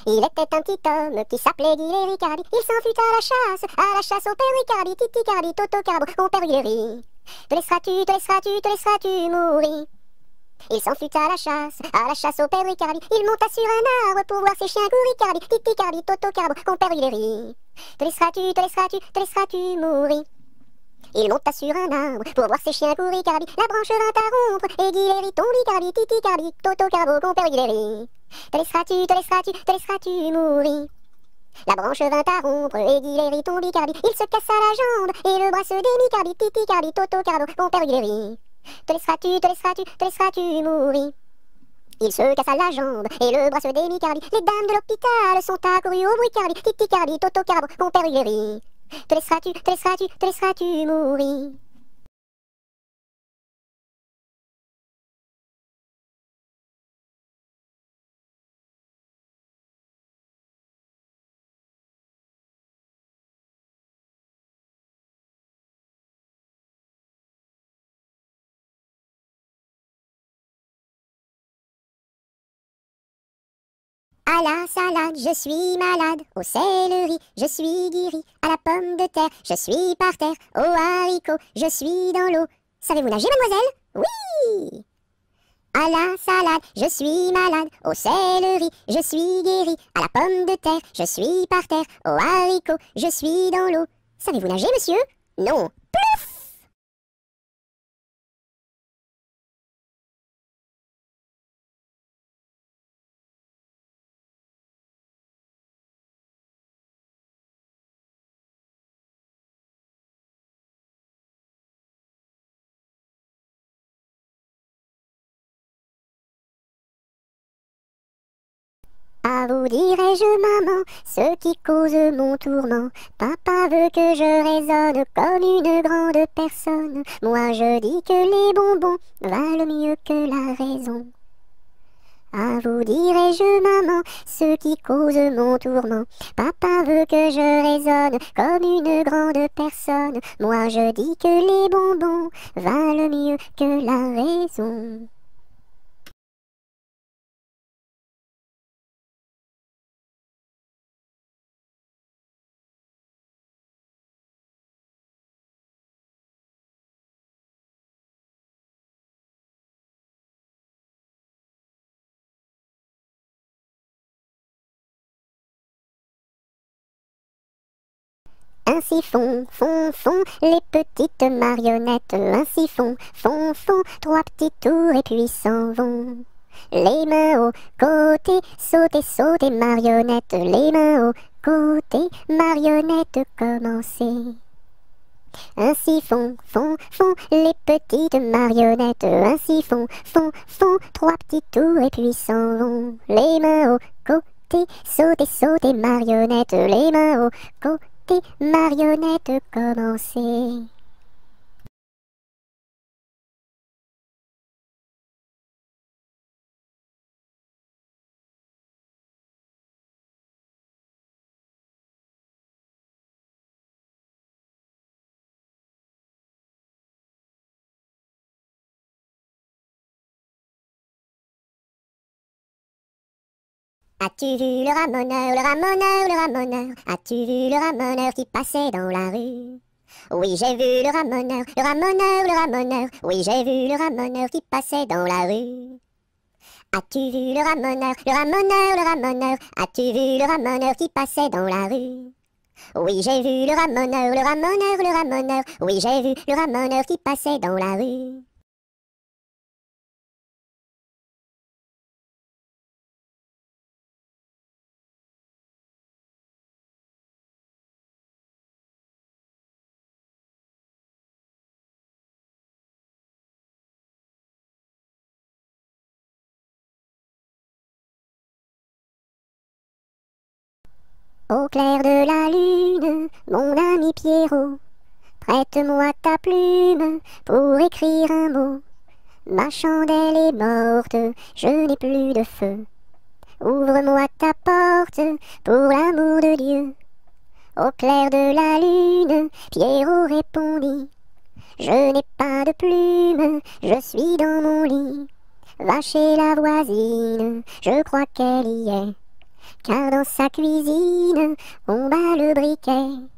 Il était un petit homme qui s'appelait Guy Ricardi. Il s'en fut à la chasse au père Ricardi, Titi Cardi, Toto Carbo, mon père Guy. Te laisseras-tu mourir. Il s'en fut à la chasse au père Ricardi. Il monta sur un arbre pour voir ses chiens courir, Ricardi, Titi Cardi, Toto Carbo, mon père Guy. Te laisseras-tu mourir. Il monta sur un arbre pour voir ses chiens courir, Ricardi. La branche vint à rompre et Guy tombe, Ricardi, Titi Cardi, Toto Carbo, mon père Guy. Te laisseras-tu mourir. La branche vint à rompre et Guy tombe, Ricardi. Il se cassa la jambe et le bras se démit, Cardi, Titi Cardi, Toto Carbo, mon père Guy. Te laisseras-tu mourir. Il se cassa la jambe et le bras se démit, Cardi. Les dames de l'hôpital sont accourues au bruit, Cardi, Titi Cardi, Toto Carbo, mon père Guy. Te laisseras-tu mourir. À la salade, je suis malade. Au céleri, je suis guéri. À la pomme de terre, je suis par terre. Au haricot, je suis dans l'eau. Savez-vous nager, mademoiselle? Oui! À la salade, je suis malade. Au céleri, je suis guéri. À la pomme de terre, je suis par terre. Au haricot, je suis dans l'eau. Savez-vous nager, monsieur? Non. Plouf! À vous dirai-je, maman, ce qui cause mon tourment. Papa veut que je raisonne comme une grande personne. Moi je dis que les bonbons valent mieux que la raison. À vous dirai-je, maman, ce qui cause mon tourment. Papa veut que je raisonne comme une grande personne. Moi je dis que les bonbons valent mieux que la raison. Ainsi font les petites marionnettes. Ainsi font, trois petits tours et puis s'en vont. Les mains au côté, sautez, marionnettes. Les mains au côté, marionnettes, commencez. Ainsi font les petites marionnettes. Ainsi font, trois petits tours et puis s'en vont. Les mains au côté, sautez, marionnettes. Les mains au côté, marionnettes, commencez. As-tu vu le ramoneur, le ramoneur, le ramoneur? As-tu vu le ramoneur qui passait dans la rue? Oui, j'ai vu le ramoneur, le ramoneur, le ramoneur. Oui, j'ai vu le ramoneur qui passait dans la rue. As-tu vu le ramoneur, le ramoneur, le ramoneur? As-tu vu le ramoneur qui passait dans la rue? Oui, j'ai vu le ramoneur, le ramoneur, le ramoneur. Oui, j'ai vu le ramoneur qui passait dans la rue. Au clair de la lune, mon ami Pierrot, prête-moi ta plume pour écrire un mot. Ma chandelle est morte, je n'ai plus de feu. Ouvre-moi ta porte pour l'amour de Dieu. Au clair de la lune, Pierrot répondit: je n'ai pas de plume, je suis dans mon lit. Va chez la voisine, je crois qu'elle y est. car dans sa cuisine, on bat le briquet.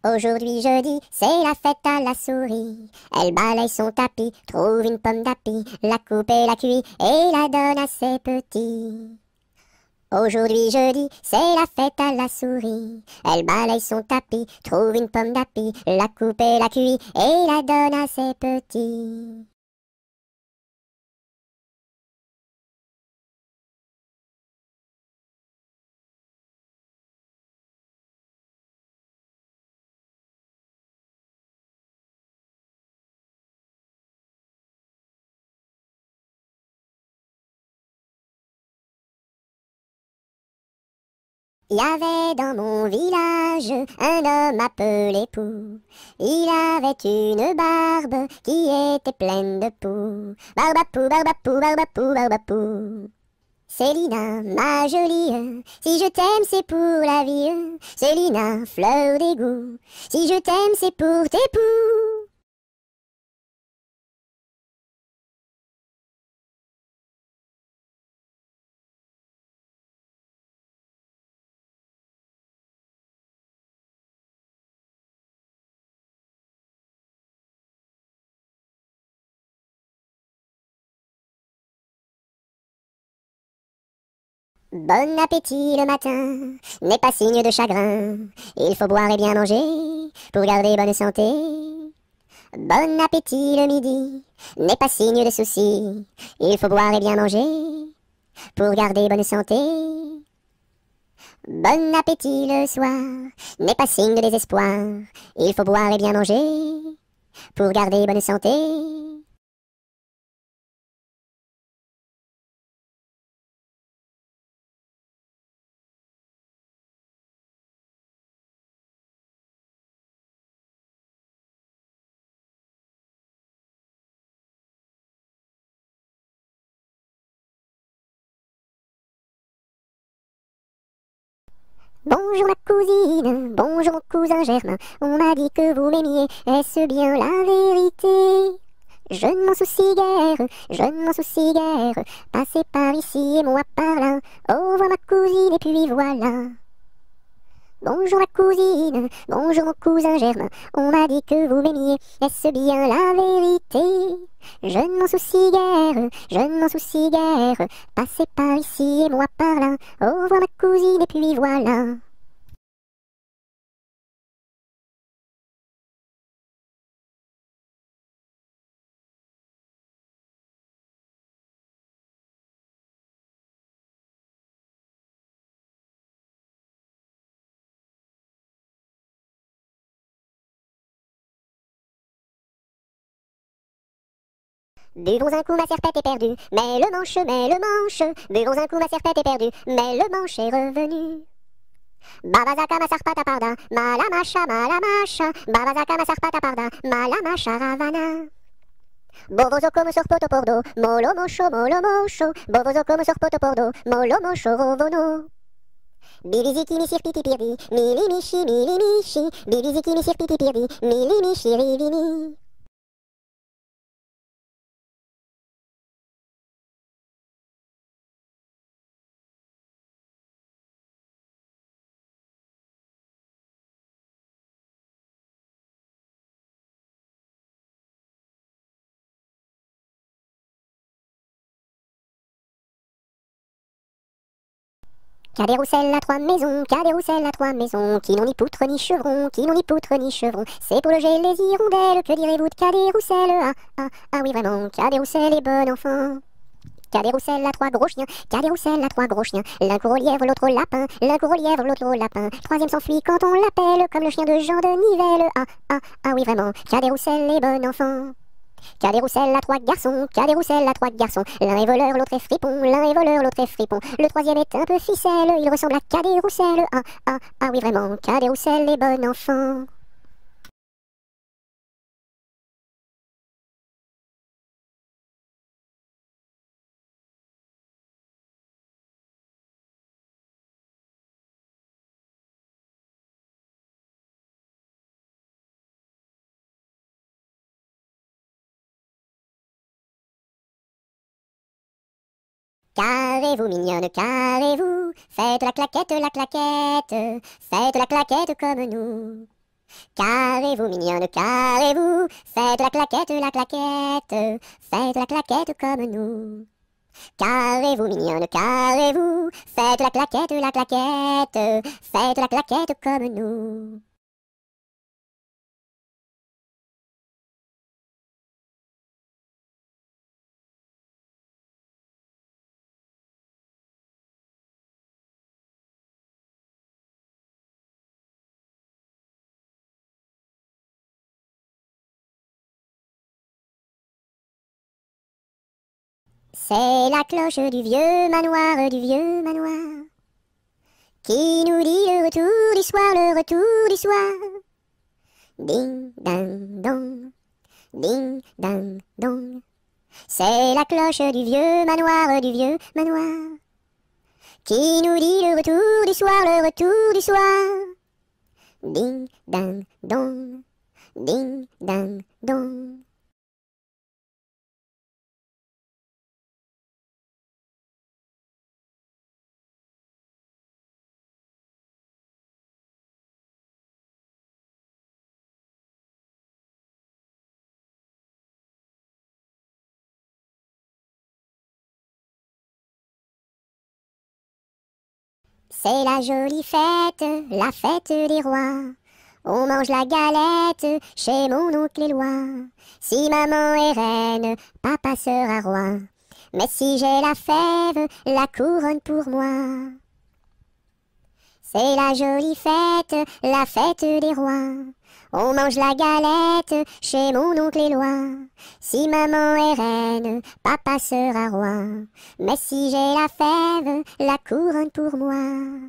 Aujourd'hui jeudi, c'est la fête à la souris. Elle balaye son tapis, trouve une pomme d'api, la coupe et la cuit et la donne à ses petits. Aujourd'hui jeudi, c'est la fête à la souris. Elle balaye son tapis, trouve une pomme d'api, la coupe et la cuit et la donne à ses petits. Il y avait dans mon village un homme appelé Pou. Il avait une barbe qui était pleine de poux. Barbapou, barbapou, barbapou, barbapou. Célina, ma jolie, si je t'aime c'est pour la vie. Célina, fleur d'égout, si je t'aime c'est pour tes poux. Bon appétit le matin n'est pas signe de chagrin. Il faut boire et bien manger pour garder bonne santé. Bon appétit le midi n'est pas signe de souci. Il faut boire et bien manger pour garder bonne santé. Bon appétit le soir n'est pas signe de désespoir. Il faut boire et bien manger pour garder bonne santé. Bonjour ma cousine, bonjour mon cousin Germain, on m'a dit que vous m'aimiez, est-ce bien la vérité? Je ne m'en soucie guère, je ne m'en soucie guère, passez par ici et moi par là, au revoir ma cousine et puis voilà. Bonjour ma cousine, bonjour mon cousin Germain, on m'a dit que vous m'aimiez, est-ce bien la vérité? Je ne m'en soucie guère, je ne m'en soucie guère, passez par ici et moi par là, au revoir ma cousine et puis voilà. Buvons un coup, ma serpette est perdue, mais le manche, buvons un coup, ma serpette est perdue, mais le manche est revenu. Babazaka ma sarpata parda, malamasha, babazaka ma sarpata parda, malamasha ravana. Bovozo come sorpoto pordo, molo mosho, bovozo come sorpoto pordo, molo mosho rovono. Biliziki mi sirpiti pirdi, mili mishi, biliziki mi sirpiti pirdi, mili mishi rivini. Cadet-Roussel a trois maisons, Cadet-Roussel a trois maisons, qui n'ont ni poutre ni chevron, qui n'ont ni poutre ni chevron. C'est pour loger les hirondelles, que direz-vous de Cadet-Roussel? Ah oui vraiment, Cadet-Roussel est bon enfant. Cadet-Roussel a trois gros chiens, Cadet-Roussel a trois gros chiens. L'un court au lièvre, l'autre au lapin, l'un court au lièvre, l'autre au lapin. Troisième s'enfuit quand on l'appelle, comme le chien de Jean de Nivelle. Ah oui vraiment, Cadet-Roussel est bon enfant. Cadet-Roussel a trois garçons, Cadet-Roussel a trois garçons. L'un est voleur, l'autre est fripon, l'un est voleur, l'autre est fripon. Le troisième est un peu ficelle, il ressemble à Cadet-Roussel. Ah oui vraiment, Cadet-Roussel est bon enfant. Carrez-vous, mignonne, carrez-vous, faites la claquette, faites la claquette comme nous. Carrez-vous, mignonne, carrez-vous, faites la claquette, faites la claquette comme nous. Carrez-vous, mignonne, carrez-vous, faites la claquette, faites la claquette comme nous. C'est la cloche du vieux manoir, qui nous dit le retour du soir, le retour du soir. Ding, ding, dong, ding, ding, dong. C'est la cloche du vieux manoir, qui nous dit le retour du soir, le retour du soir. Ding, ding, dong, ding, ding, dong. C'est la jolie fête, la fête des rois. On mange la galette chez mon oncle Éloi. Si maman est reine, papa sera roi. Mais si j'ai la fève, la couronne pour moi. C'est la jolie fête, la fête des rois. On mange la galette chez mon oncle Éloi. Si maman est reine, papa sera roi. Mais si j'ai la fève, la couronne pour moi.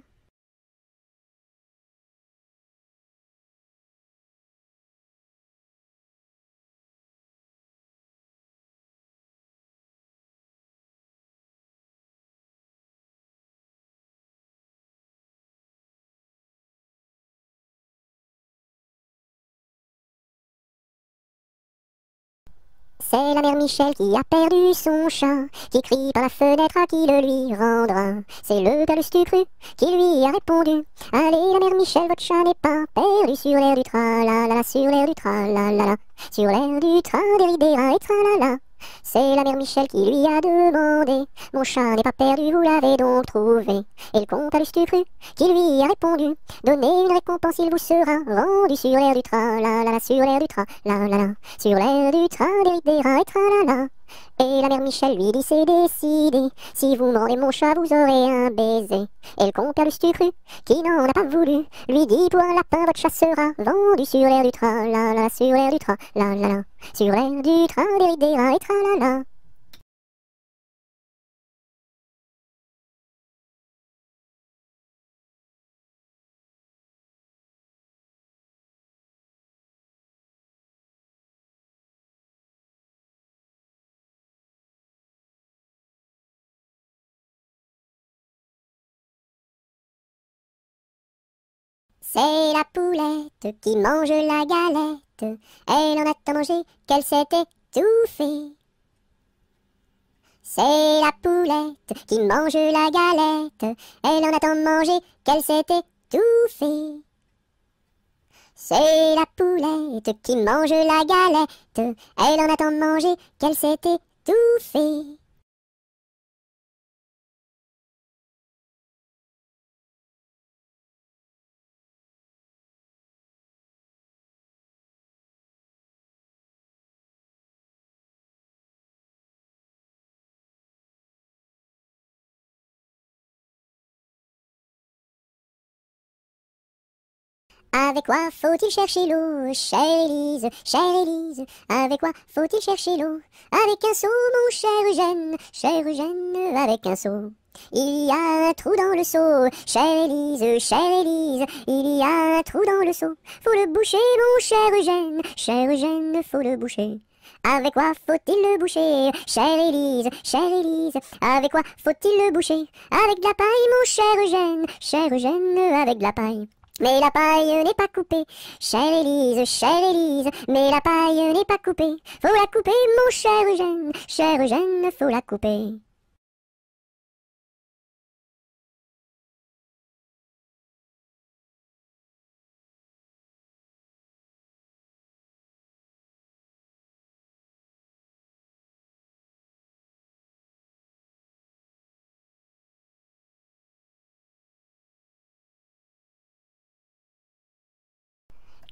C'est la mère Michel qui a perdu son chat, qui crie par la fenêtre à qui le lui rendra. C'est le père Lustucru qui lui a répondu: allez la mère Michel, votre chat n'est pas perdu sur l'air du tra-la-la, sur l'air du tra-la-la, sur l'air du tra-des-ri-des-ra et tra-la-la. C'est la mère Michel qui lui a demandé: mon chat n'est pas perdu, vous l'avez donc trouvé? Et le comte Lustucru qui lui a répondu: donnez une récompense, il vous sera rendu sur l'air du tra-la-la, sur l'air du tra-la-la, sur l'air du tra-des-ri-des-ra et tra-la-la. Et la mère Michel lui dit: c'est décidé, si vous me rendez mon chat, vous aurez un baiser. Et le compère Lustucru, qui n'en a pas voulu, lui dit: pour un lapin, votre chat sera vendu sur l'air du tra-la-la, sur l'air du tra-la-la, sur l'air du tra-des-ri-des-ra et tra-la-la. C'est la poulette qui mange la galette. Elle en a tant mangé qu'elle s'est étouffée. C'est la poulette qui mange la galette. Elle en a tant mangé qu'elle s'est étouffée. C'est la poulette qui mange la galette. Elle en a tant mangé qu'elle s'est étouffée. Avec quoi faut-il chercher l'eau, chère Élise, chère Élise? Avec quoi faut-il chercher l'eau? Avec un seau, mon cher Eugène, avec un seau. Il y a un trou dans le seau, chère Élise, il y a un trou dans le seau. Faut le boucher, mon cher Eugène, faut le boucher. Avec quoi faut-il le boucher, chère Élise, avec quoi faut-il le boucher? Avec de la paille, mon cher Eugène, avec de la paille. Mais la paille n'est pas coupée, chère Élise, mais la paille n'est pas coupée. Faut la couper, mon cher Eugène, faut la couper.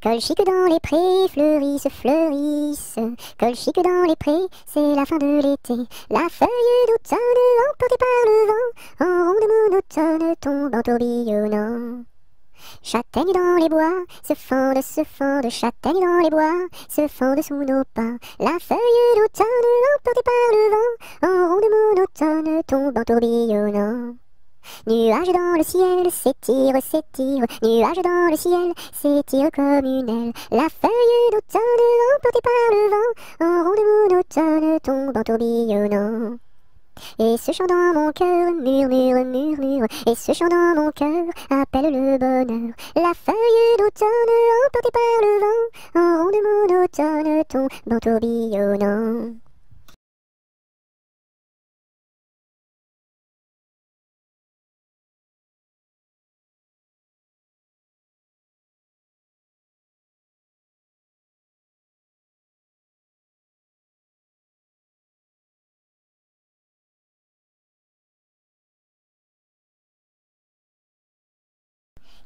Colchique dans les prés, fleurissent, fleurissent. Colchique dans les prés, c'est la fin de l'été. La feuille d'automne, emportée par le vent, en ronde monotone, tombe en tourbillonnant. Châtaignes dans les bois, se fendent, châtaignes dans les bois, se fendent sous nos pas. La feuille d'automne, emportée par le vent, en ronde monotone, tombe en tourbillonnant. Nuages dans le ciel, s'étire, s'étire, nuages dans le ciel, s'étire comme une aile. La feuille d'automne, emportée par le vent, en ronde monotone, tombe en tourbillonnant. Et ce chant dans mon cœur murmure, murmure, et ce chant dans mon cœur appelle le bonheur. La feuille d'automne, emportée par le vent, en ronde monotone, tombe en tourbillonnant.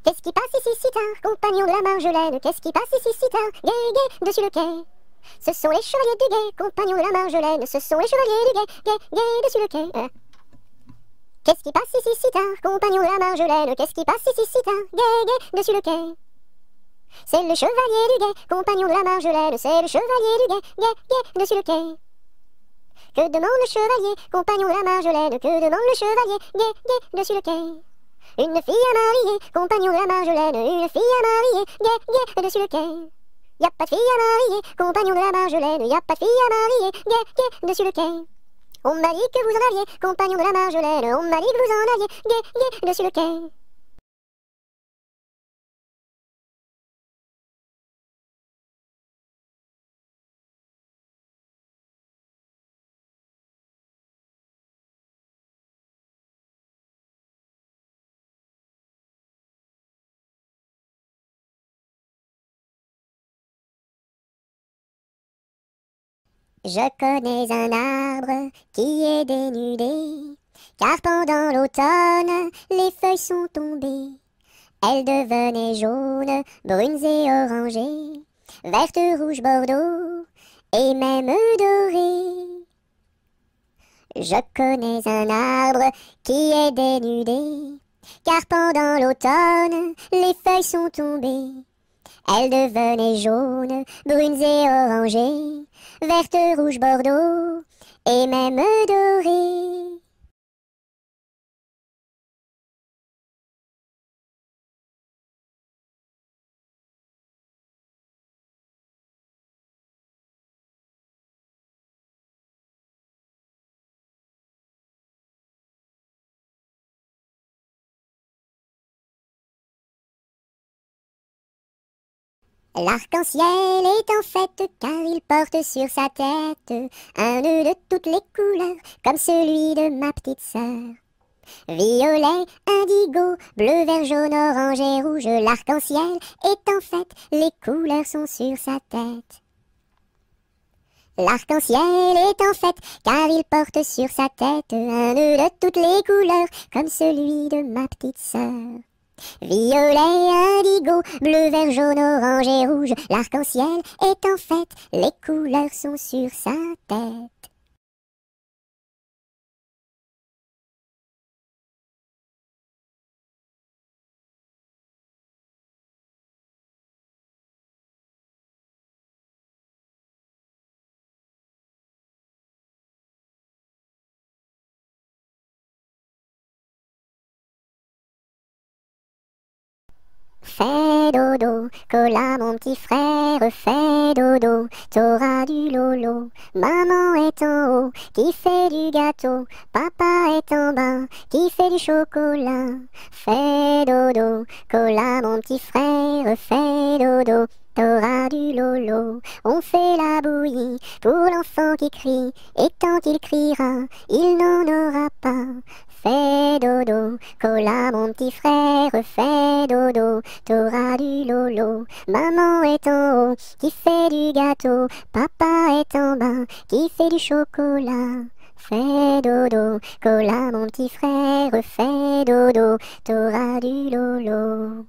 Qu'est-ce qui passe ici si tard, compagnon de la Marjolaine? Qu'est-ce qui passe ici si tard, gai, gai, dessus le quai? Ce sont les chevaliers du guet, compagnons de la Marjolaine. Ce sont les chevaliers du guet, gai, gai, dessus le quai. Qu'est-ce qui passe ici si tard, compagnon de la Marjolaine? Qu'est-ce qui passe ici si tard, gai, gai, dessus le quai? C'est le chevalier du guet, compagnon de la Marjolaine. C'est le chevalier du guet, gai, gai, dessus le quai. Que demande le chevalier, compagnon de la Marjolaine? Que demande le chevalier, gai, gai, dessus le quai? Une fille à marier, compagnon de la Marjolaine. Une fille à marier, gai, gai, dessus le quai. Y a pas de fille à marier, compagnon de la Marjolaine. Y a pas de fille à marier, gai, gai, dessus le quai. On m'a dit que vous en aviez, compagnon de la Marjolaine. On m'a dit que vous en aviez, gai, gai, dessus le quai. Je connais un arbre qui est dénudé, car pendant l'automne, les feuilles sont tombées. Elles devenaient jaunes, brunes et orangées, vertes, rouges, bordeaux, et même dorées. Je connais un arbre qui est dénudé, car pendant l'automne, les feuilles sont tombées. Elles devenaient jaunes, brunes et orangées, vertes, rouges, bordeaux, et même dorées. L'arc-en-ciel est en fête car il porte sur sa tête un nœud de toutes les couleurs comme celui de ma petite sœur. Violet, indigo, bleu, vert, jaune, orange et rouge, l'arc-en-ciel est en fête, les couleurs sont sur sa tête. L'arc-en-ciel est en fête car il porte sur sa tête un nœud de toutes les couleurs comme celui de ma petite sœur. Violet, indigo, bleu, vert, jaune, orange et rouge, l'arc-en-ciel est en fête, les couleurs sont sur sa tête. Fais dodo, cola mon petit frère, fais dodo, t'auras du lolo. Maman est en haut, qui fait du gâteau, papa est en bas, qui fait du chocolat. Fais dodo, cola mon petit frère, fais dodo, t'auras du lolo. On fait la bouillie pour l'enfant qui crie, et tant qu'il criera, il n'en aura pas. Fais dodo, cola mon petit frère, fais dodo, t'auras du lolo. Maman est en haut, qui fait du gâteau, papa est en bas, qui fait du chocolat. Fais dodo, cola mon petit frère, fais dodo, t'auras du lolo.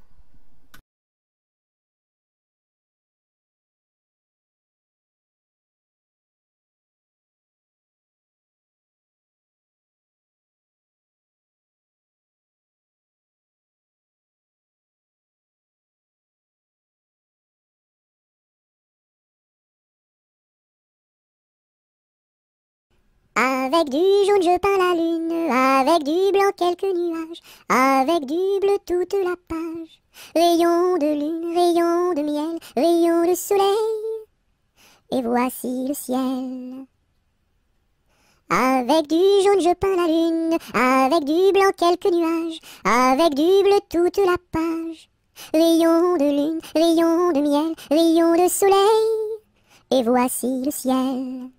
Avec du jaune je peins la lune, avec du blanc quelques nuages, avec du bleu toute la page. Rayon de lune, rayon de miel, rayon de soleil, et voici le ciel. Avec du jaune je peins la lune, avec du blanc quelques nuages, avec du bleu toute la page. Rayon de lune, rayon de miel, rayon de soleil, et voici le ciel.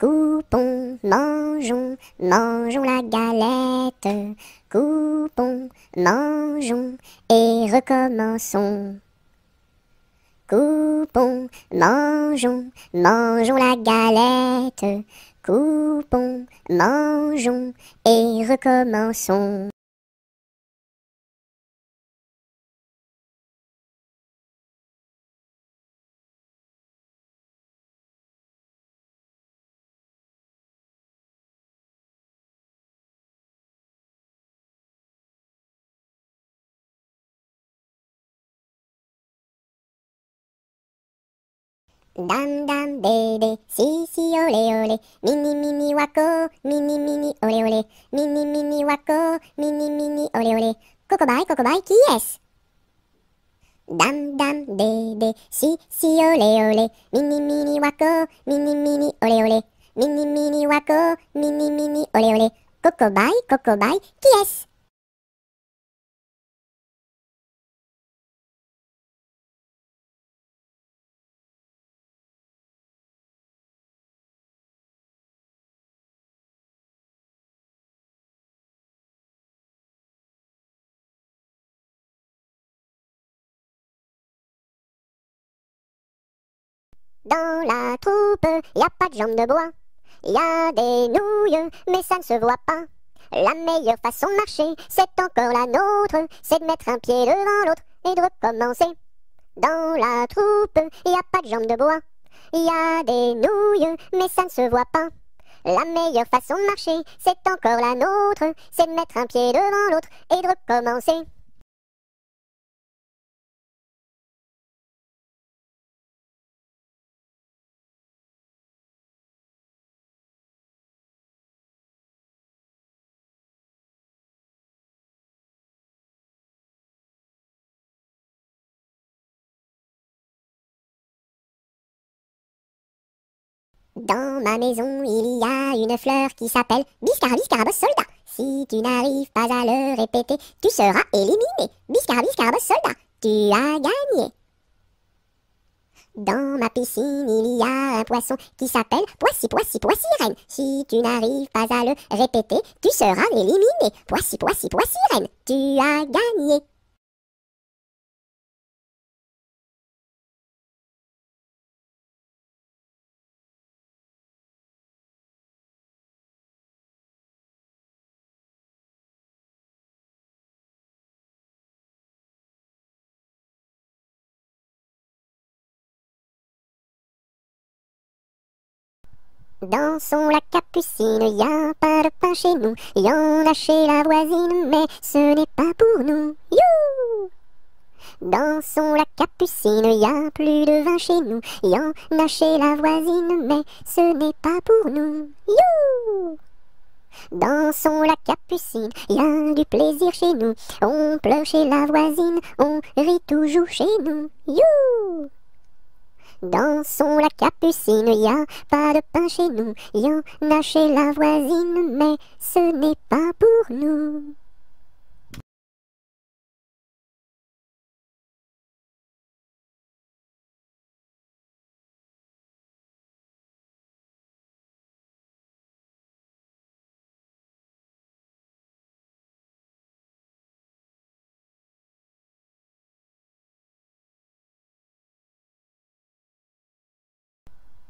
Coupons, mangeons, mangeons la galette. Coupons, mangeons et recommençons. Coupons, mangeons, mangeons la galette. Coupons, mangeons et recommençons. Dam dam bébé, si si olé olé, mini mini wako, mini mini olé olé, mini mini wako, mini mini olé olé. Cocobaye, qui est-ce? Dam dam bébé, si si olé olé, mini mini wako, mini mini olé olé, mini mini wako, mini mini olé olé. Cocobaye, qui est-ce? Dans la troupe, y a pas de jambes de bois. Y a des nouilles, mais ça ne se voit pas. La meilleure façon de marcher, c'est encore la nôtre. C'est de mettre un pied devant l'autre et de recommencer. Dans la troupe, y a pas de jambes de bois. Y a des nouilles, mais ça ne se voit pas. La meilleure façon de marcher, c'est encore la nôtre. C'est de mettre un pied devant l'autre et de recommencer. Dans ma maison, il y a une fleur qui s'appelle Biscarabos soldat. Si tu n'arrives pas à le répéter, tu seras éliminé. Biscarabos soldat, tu as gagné. Dans ma piscine, il y a un poisson qui s'appelle Poissy reine. Si tu n'arrives pas à le répéter, tu seras éliminé. Poissy reine, tu as gagné. Dansons la capucine, y a pas de pain chez nous, y en a chez la voisine, mais ce n'est pas pour nous. You! Dansons la capucine, y a plus de vin chez nous, y en a chez la voisine, mais ce n'est pas pour nous. You! Dansons la capucine, y a du plaisir chez nous, on pleure chez la voisine, on rit toujours chez nous. You! Dansons la capucine, y a pas de pain chez nous, y en a chez la voisine, mais ce n'est pas pour nous.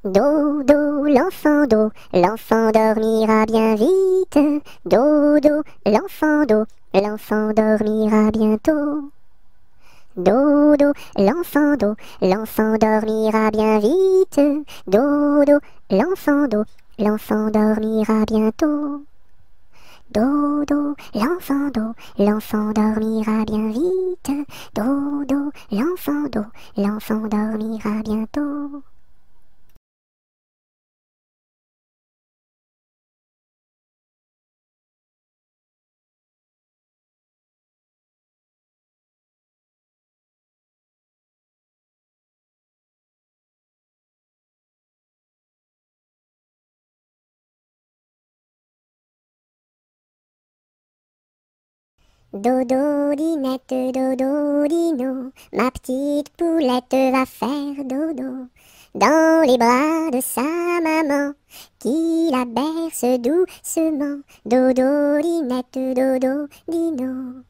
Dodo, l'enfant dormira bien vite. Dodo, l'enfant dormira bientôt. Dodo, l'enfant dormira bien vite. Dodo, l'enfant dormira bientôt. Dodo, l'enfant dormira bien vite. Dodo, l'enfant dormira bientôt. Dodo, dinette, dodo, dino, ma petite poulette va faire dodo dans les bras de sa maman qui la berce doucement. Dodo, dinette, dodo, dino.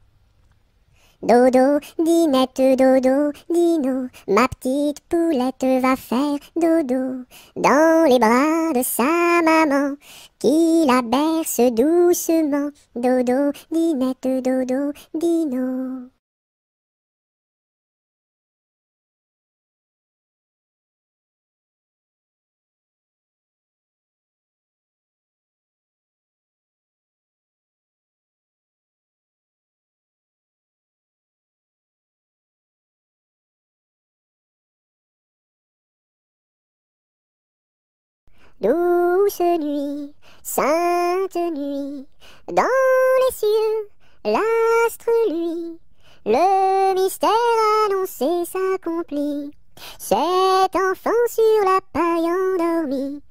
Dodo, dinette, dodo, dino, ma petite poulette va faire dodo dans les bras de sa maman qui la berce doucement. Dodo, dinette, dodo, dino. Douce nuit, sainte nuit, dans les cieux, l'astre lui, le mystère annoncé s'accomplit. Cet enfant sur la paille endormi.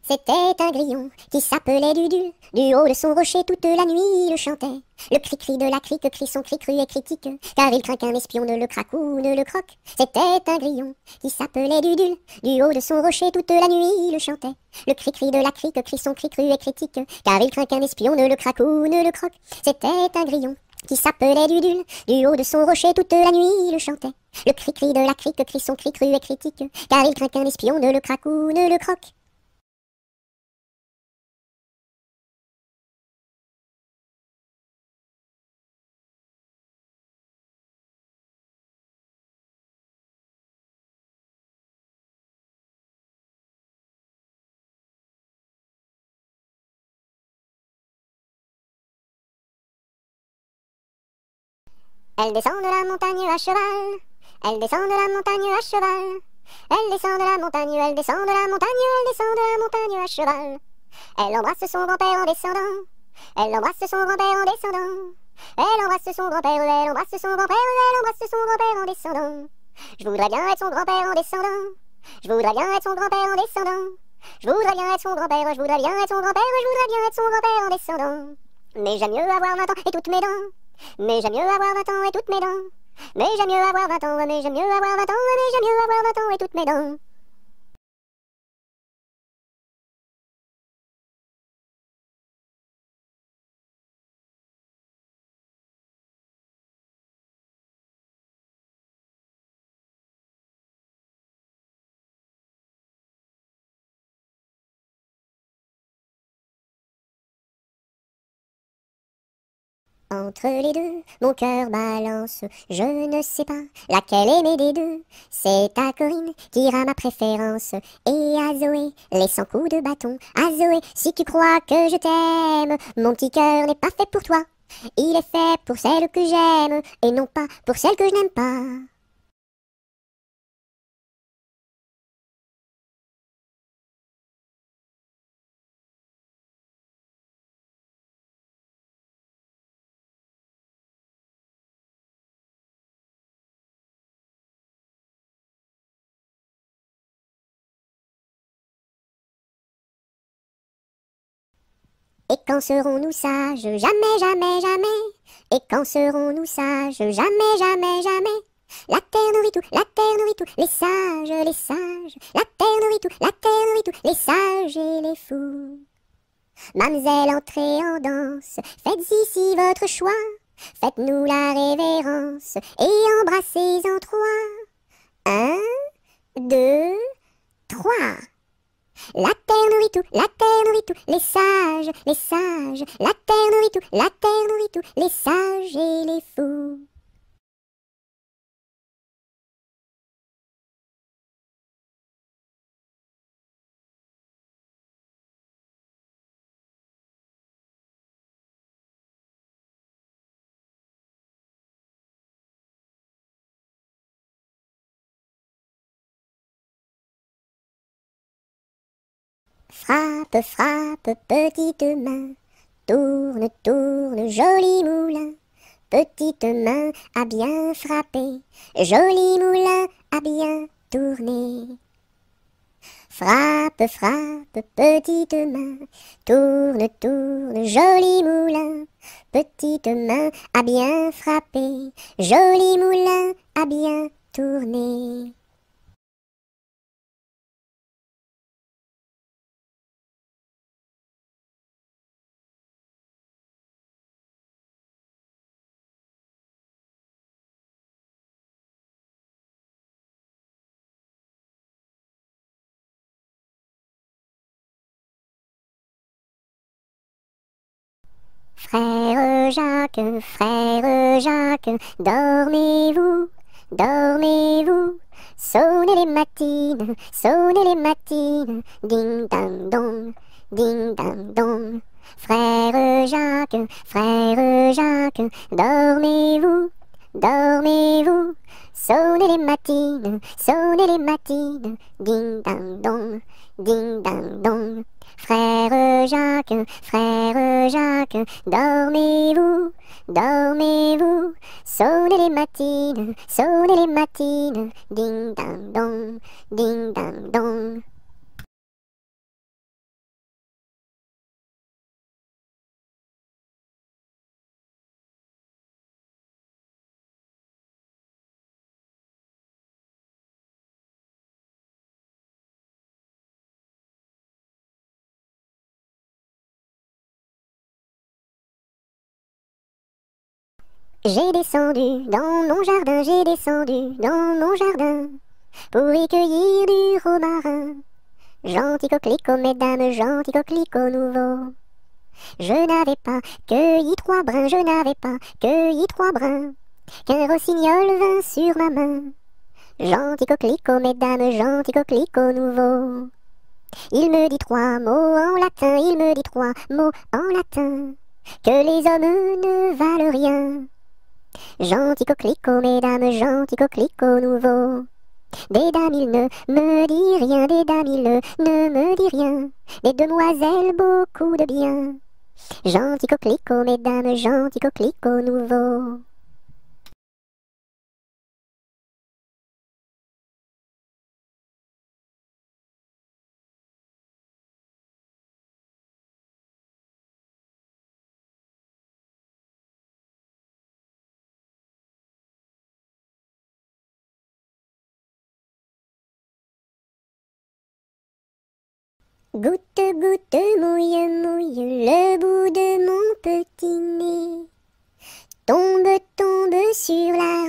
C'était un grillon qui s'appelait Dudule. Du haut de son rocher toute la nuit il chantait. Le cri-cri de la crique crie son cri cru et critique, car il craint qu'un espion ne le craque ou ne le croque. C'était un grillon qui s'appelait Dudule. Du haut de son rocher toute la nuit il chantait. Le cri-cri de la crique crie son cri cru et critique, car il craint qu'un espion ne le craque ou ne le croque. C'était un grillon qui s'appelait Dudule. Du haut de son rocher toute la nuit il chantait. Le cri-cri de la crique crie son cri cru et critique, car il craint qu'un espion ne le craque ou ne le croque. Elle descend de la montagne à cheval. Elle descend de la montagne à cheval. Elle descend de la montagne, elle descend de la montagne, elle descend de la montagne à cheval. Elle embrasse son grand-père en descendant. Elle embrasse son grand-père en descendant. Elle embrasse son grand-père, elle embrasse son grand-père, elle embrasse son grand-père en descendant. Je voudrais bien être son grand-père en descendant. Je voudrais bien être son grand-père en descendant. Je voudrais bien être son grand-père, je voudrais bien être son grand-père, je voudrais bien être son grand-père en descendant. Mais j'aime mieux avoir 20 ans et toutes mes dents. Mais j'aime mieux avoir 20 ans et toutes mes dents. Mais j'aime mieux avoir 20 ans, mais j'aime mieux avoir 20 ans, mais j'aime mieux avoir 20 ans et toutes mes dents. Entre les deux, mon cœur balance, je ne sais pas laquelle aimer des deux. C'est à Corinne qui ira ma préférence, et à Zoé, les 100 coups de bâton. À Zoé, si tu crois que je t'aime, mon petit cœur n'est pas fait pour toi. Il est fait pour celle que j'aime, et non pas pour celle que je n'aime pas. Et quand serons-nous sages? Jamais, jamais, jamais. Et quand serons-nous sages? Jamais, jamais, jamais. La terre nourrit tout, la terre nourrit tout, les sages, les sages. La terre nourrit tout, la terre nourrit tout, les sages et les fous. Mademoiselle, entrez en danse, faites ici votre choix. Faites-nous la révérence et embrassez en trois. 1, 2, 3. La terre nourrit tout, la terre nourrit tout, les sages, les sages. La terre nourrit tout, la terre nourrit tout, les sages et les fous. Frappe, frappe, petite main, tourne, tourne, joli moulin. Petite main à bien frapper, joli moulin à bien tourner. Frappe, frappe, petite main, tourne, tourne, joli moulin. Petite main à bien frapper, joli moulin à bien tourner. Frère Jacques, dormez-vous, dormez-vous. Sonnez les matines, ding dang dong, ding dang dong. Frère Jacques, dormez-vous, dormez-vous. Sonnez les matines, ding dang dong, ding dang dong. Frère Jacques, dormez-vous, dormez-vous. Sonnez les matines, ding dang dong, ding dang dong. J'ai descendu dans mon jardin, j'ai descendu dans mon jardin pour y cueillir du romarin. Gentil coquelicot, mesdames, gentil coquelicot nouveau. Je n'avais pas cueilli 3 brins, je n'avais pas cueilli 3 brins, qu'un rossignol vint sur ma main. Gentil coquelicot, mesdames, gentil coquelicot nouveau. Il me dit 3 mots en latin, il me dit 3 mots en latin, que les hommes ne valent rien. Gentil coquelicot, mesdames, gentil coquelicot nouveau. Des dames, il ne me dit rien, des dames, il ne me dit rien. Des demoiselles, beaucoup de bien. Gentil coquelicot, mesdames, gentil coquelicot nouveau. Goutte, goutte, mouille, mouille le bout de mon petit nez. Tombe, tombe sur la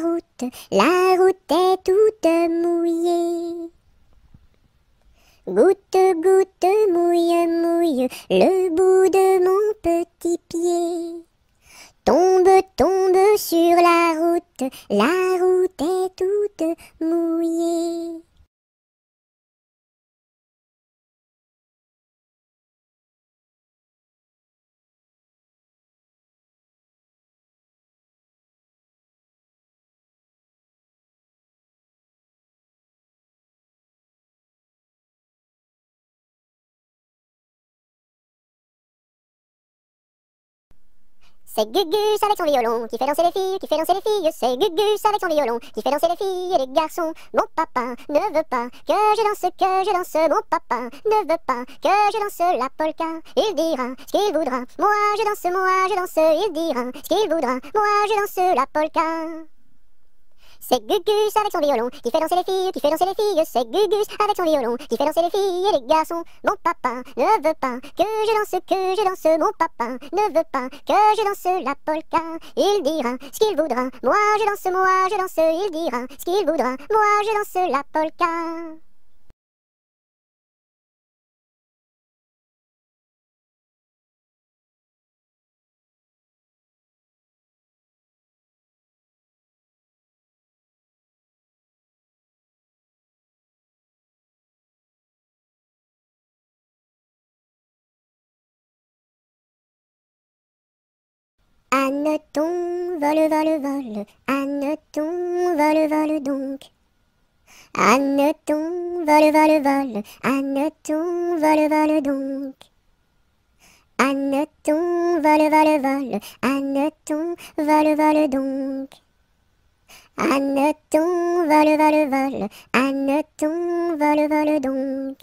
route est toute mouillée. Goutte, goutte, mouille, mouille le bout de mon petit pied. Tombe, tombe sur la route est toute mouillée. C'est Gugus avec son violon qui fait danser les filles, C'est Gugus avec son violon qui fait danser les filles et les garçons. Mon papa ne veut pas que je danse, Mon papa ne veut pas que je danse la polka. Il dira ce qu'il voudra, moi je danse, il dira ce qu'il voudra, moi je danse la polka. C'est Gugus avec son violon qui fait danser les filles, qui fait danser les filles. C'est Gugus avec son violon qui fait danser les filles et les garçons. Mon papa ne veut pas que je danse. Mon papa ne veut pas que je danse la polka. Il dira ce qu'il voudra. Moi je danse. Il dira ce qu'il voudra. Moi je danse la polka. Anneton, vole, vole, vole, Anneton, vole, vole donc. Anneton, vole, vole, vole, Anneton, vole, vole donc. Anneton, vole, vole, vole, Anneton, vole, vole donc. Anneton, vole, vole, vole, Anneton, vole, vole donc.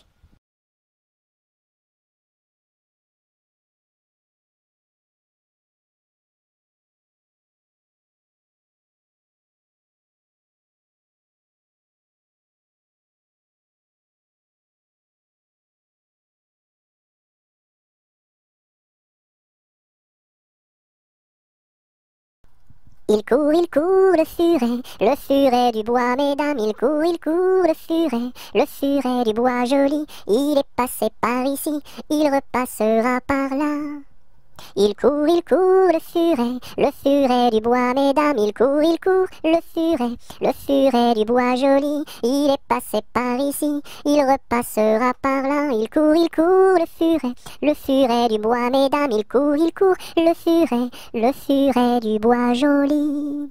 Le furet du bois, mesdames, il court, le furet du bois joli, il est passé par ici, il repassera par là. Il court, le furet du bois, mesdames, il court, le furet du bois joli, il est passé par ici, il repassera par là. Il court, le furet du bois, mesdames, il court, le furet du bois joli.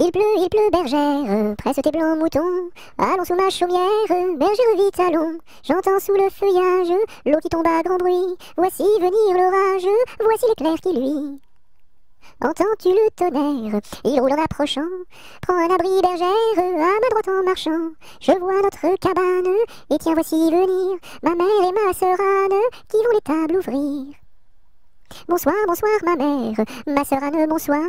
Il pleut, bergère, presse tes blancs moutons. Allons sous ma chaumière, bergère vite allons. J'entends sous le feuillage l'eau qui tombe à grand bruit. Voici venir l'orage, voici l'éclair qui luit. Entends-tu le tonnerre? Il roule en approchant. Prends un abri, bergère, à ma droite en marchant. Je vois notre cabane, et tiens voici venir ma mère et ma sœur Anne, qui vont les tables ouvrir. Bonsoir, bonsoir ma mère, ma sœur Anne, bonsoir.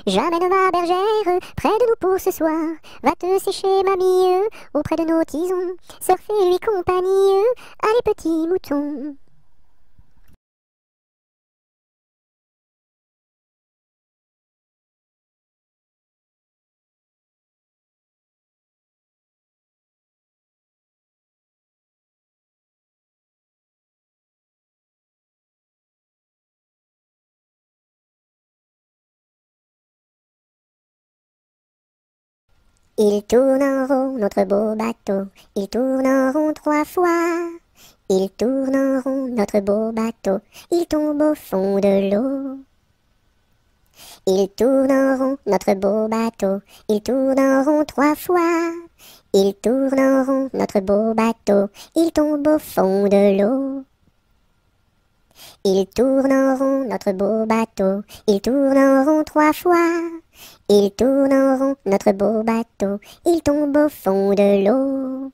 J'amène ma bergère près de nous pour ce soir. Va te sécher mamie, auprès de nos tisons. Sœur fais-lui compagnie, allez petits moutons. Il tourne en rond, notre beau bateau, il tourne en rond 3 fois. Il tourne en rond, notre beau bateau, il tombe au fond de l'eau. Il tourne en rond, notre beau bateau, il tourne en rond 3 fois. Il tourne en rond, notre beau bateau, il tombe au fond de l'eau. Il tourne en rond, notre beau bateau, il tourne en rond 3 fois. Il tourne en rond, notre beau bateau, il tombe au fond de l'eau.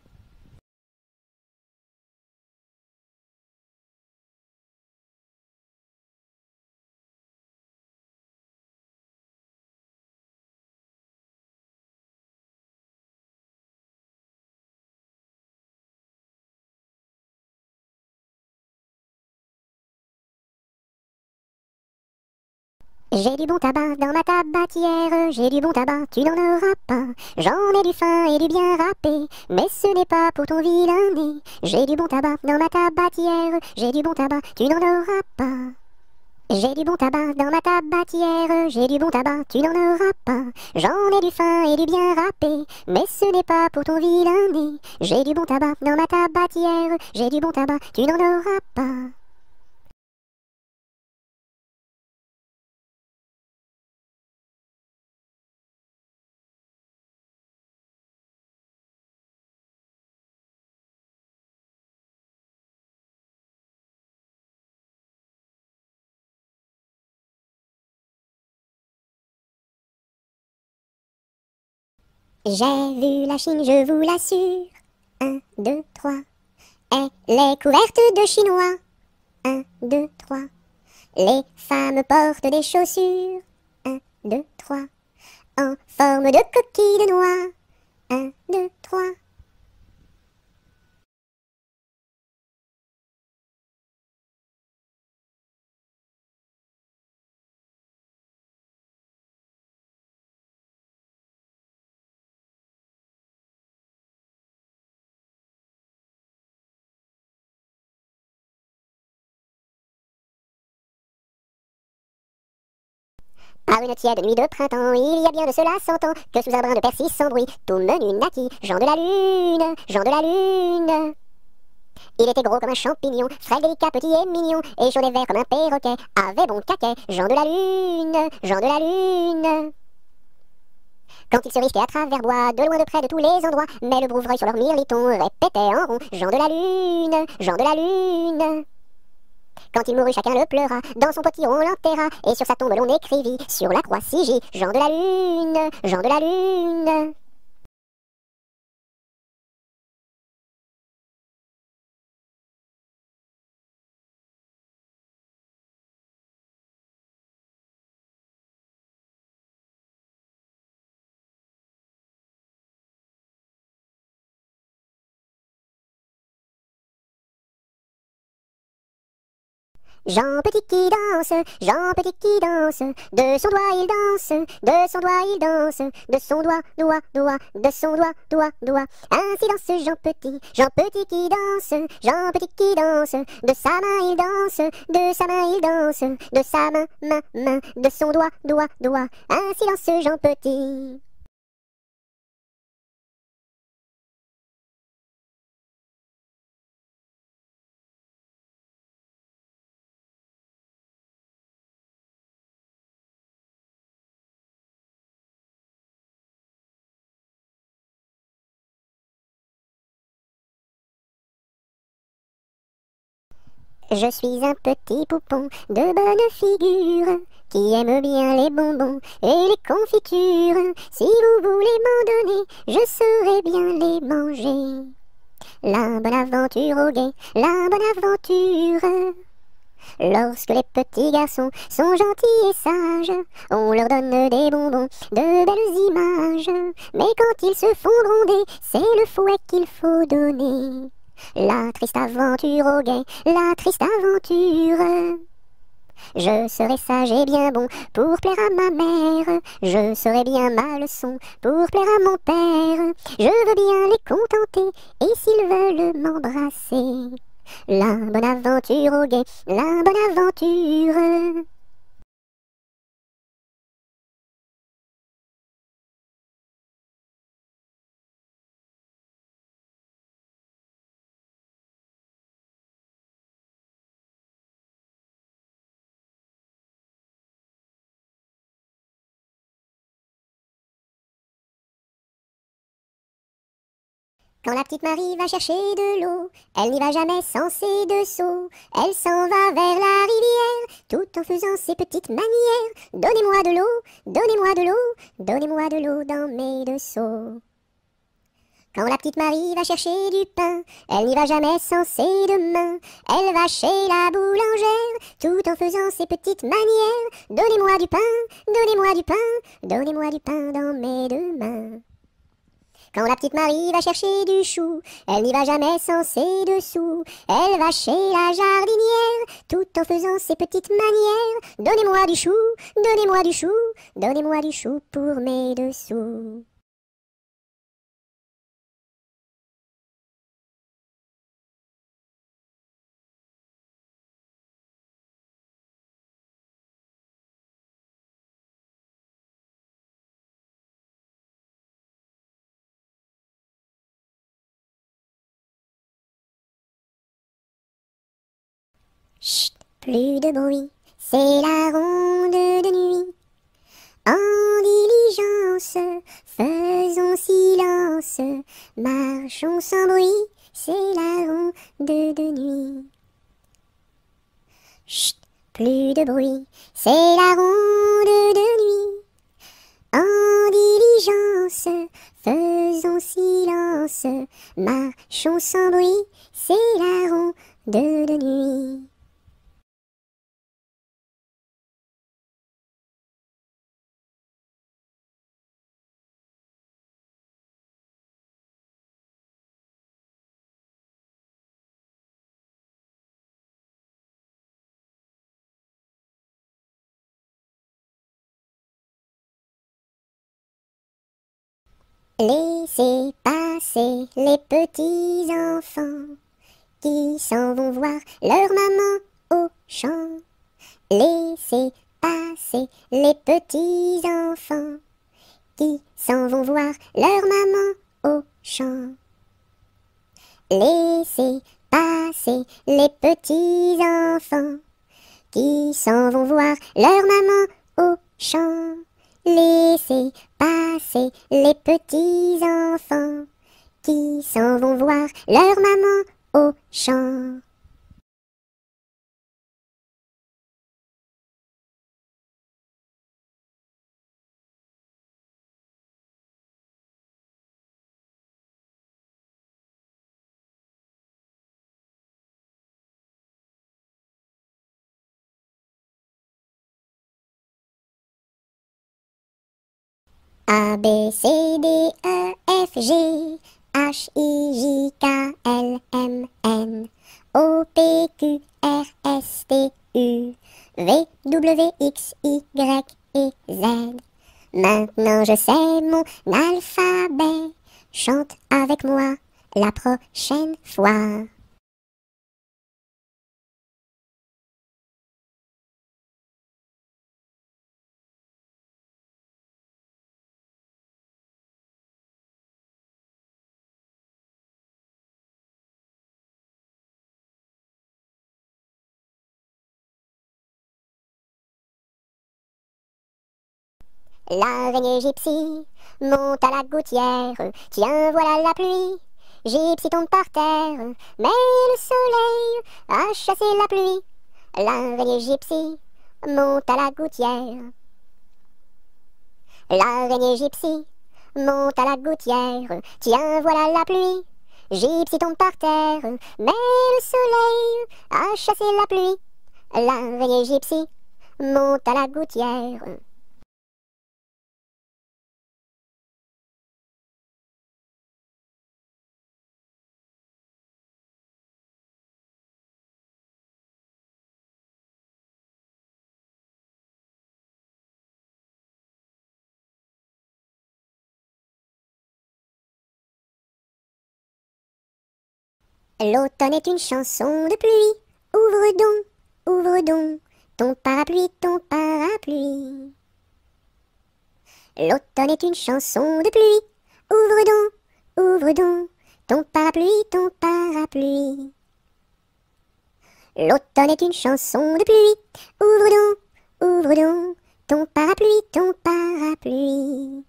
J'ai du bon tabac dans ma tabatière, j'ai du bon tabac, tu n'en auras pas. J'en ai du fin et du bien râpé, mais ce n'est pas pour ton vilain nez. J'ai du bon tabac dans ma tabatière, j'ai du bon tabac, tu n'en auras pas. J'ai du bon tabac dans ma tabatière, j'ai du bon tabac, tu n'en auras pas. J'en ai du fin et du bien râpé, mais ce n'est pas pour ton vilain nez. J'ai du bon tabac dans ma tabatière, j'ai du bon tabac, tu n'en auras pas. J'ai vu la Chine, je vous l'assure. 1, 2, 3. Elle est couverte de chinois. 1, 2, 3. Les femmes portent des chaussures. 1, 2, 3. En forme de coquille de noix. 1, 2, 3. Par une tiède nuit de printemps, il y a bien de cela 100 ans, que sous un brin de persil sans bruit, tout menu naquit, Jean de la Lune, Jean de la Lune. Il était gros comme un champignon, frêle, délicat, petit et mignon, et chaud et vert comme un perroquet, avait bon caquet, Jean de la Lune, Jean de la Lune. Quand il se risquait à travers bois, de loin de près de tous les endroits, mais le brouvreuil sur leur mirliton répétait en rond, Jean de la Lune, Jean de la Lune. Quand il mourut, chacun le pleura, dans son potiron l'enterra, et sur sa tombe l'on écrivit, sur la croix sigil, Jean de la Lune, Jean de la Lune. Jean Petit qui danse, Jean Petit qui danse, de son doigt il danse, de son doigt il danse, de son doigt, doigt, doigt, de son doigt, doigt, doigt. Ainsi danse Jean Petit qui danse, Jean Petit qui danse, de sa main il danse, de sa main il danse, de sa main, main, main, de son doigt, doigt, doigt. Ainsi danse Jean Petit. Je suis un petit poupon de bonne figure qui aime bien les bonbons et les confitures. Si vous voulez m'en donner, je saurai bien les manger. La bonne aventure au guet, la bonne aventure. Lorsque les petits garçons sont gentils et sages, on leur donne des bonbons, de belles images. Mais quand ils se font gronder, c'est le fouet qu'il faut donner. La triste aventure au guet, la triste aventure. Je serai sage et bien bon pour plaire à ma mère. Je serai bien ma leçon pour plaire à mon père. Je veux bien les contenter et s'ils veulent m'embrasser. La bonne aventure au guet, la bonne aventure. Quand la petite Marie va chercher de l'eau, elle n'y va jamais sans ses deux seaux. Elle s'en va vers la rivière, tout en faisant ses petites manières. Donnez-moi de l'eau, donnez-moi de l'eau, donnez-moi de l'eau dans mes deux seaux. Quand la petite Marie va chercher du pain, elle n'y va jamais sans ses deux mains. Elle va chez la boulangère, tout en faisant ses petites manières. Donnez-moi du pain, donnez-moi du pain, donnez-moi du pain dans mes deux mains. Quand la petite Marie va chercher du chou, elle n'y va jamais sans ses dessous. Elle va chez la jardinière, tout en faisant ses petites manières. Donnez-moi du chou, donnez-moi du chou, donnez-moi du chou pour mes dessous. Chut, plus de bruit, c'est la ronde de nuit. En diligence, faisons silence, marchons sans bruit, c'est la ronde de nuit. Chut, plus de bruit, c'est la ronde de nuit. En sans diligence, faisons silence, marchons sans bruit, c'est la ronde de nuit. Laissez passer les petits enfants qui s'en vont voir leur maman au champ. Laissez passer les petits enfants qui s'en vont voir leur maman au champ. Laissez passer les petits enfants qui s'en vont voir leur maman au champ. Laissez passer les petits enfants qui s'en vont voir leur maman au champ. A, B, C, D, E, F, G, H, I, J, K, L, M, N, O, P, Q, R, S, T, U, V, W, X, Y et Z. Maintenant je sais mon alphabet, chante avec moi la prochaine fois. L'araignée gypsy monte à la gouttière, tiens voilà la pluie. Gypsy tombe par terre, mais le soleil a chassé la pluie. L'araignée gypsy monte à la gouttière. L'araignée gypsy monte à la gouttière, tiens voilà la pluie. Gypsy tombe par terre, mais le soleil a chassé la pluie. L'araignée gypsy monte à la gouttière. L'automne est une chanson de pluie. Ouvre donc ton parapluie, ton parapluie. L'automne est une chanson de pluie. Ouvre donc ton parapluie, ton parapluie. L'automne est une chanson de pluie. Ouvre donc ton parapluie, ton parapluie.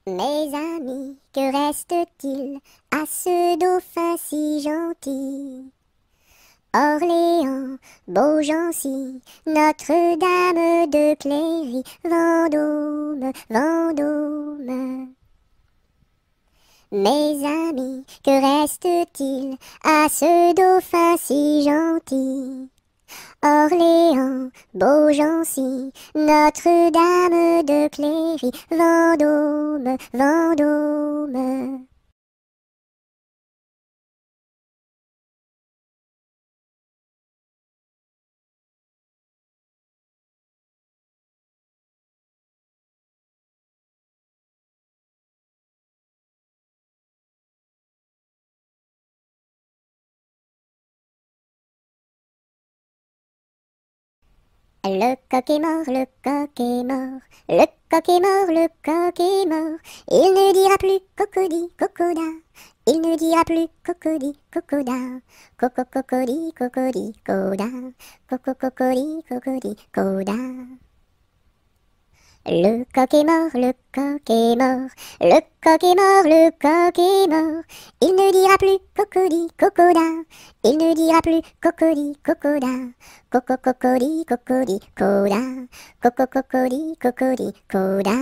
Mes amis, que reste-t-il à ce dauphin si gentil? Orléans, Beaugency, Notre-Dame de Cléry, Vendôme, Vendôme. Mes amis, que reste-t-il à ce dauphin si gentil? Orléans, Beaugency, Notre-Dame de Cléry, Vendôme, Vendôme. Le coq est mort, le coq est mort, le coq est mort, le coq est mort. Il ne dira plus cocody, cocoda. Il ne dira plus cocody, cocoda, coco cocody, cocody, coda, coco cocody, cocody, coda. Le coq est mort, le coq est mort, le coq est mort, le coq est mort. Il ne dira plus cocody, cocoda, il ne dira plus cocody, cocoda, coco cocody, cocody, coda, coco cocody, cocody, coda.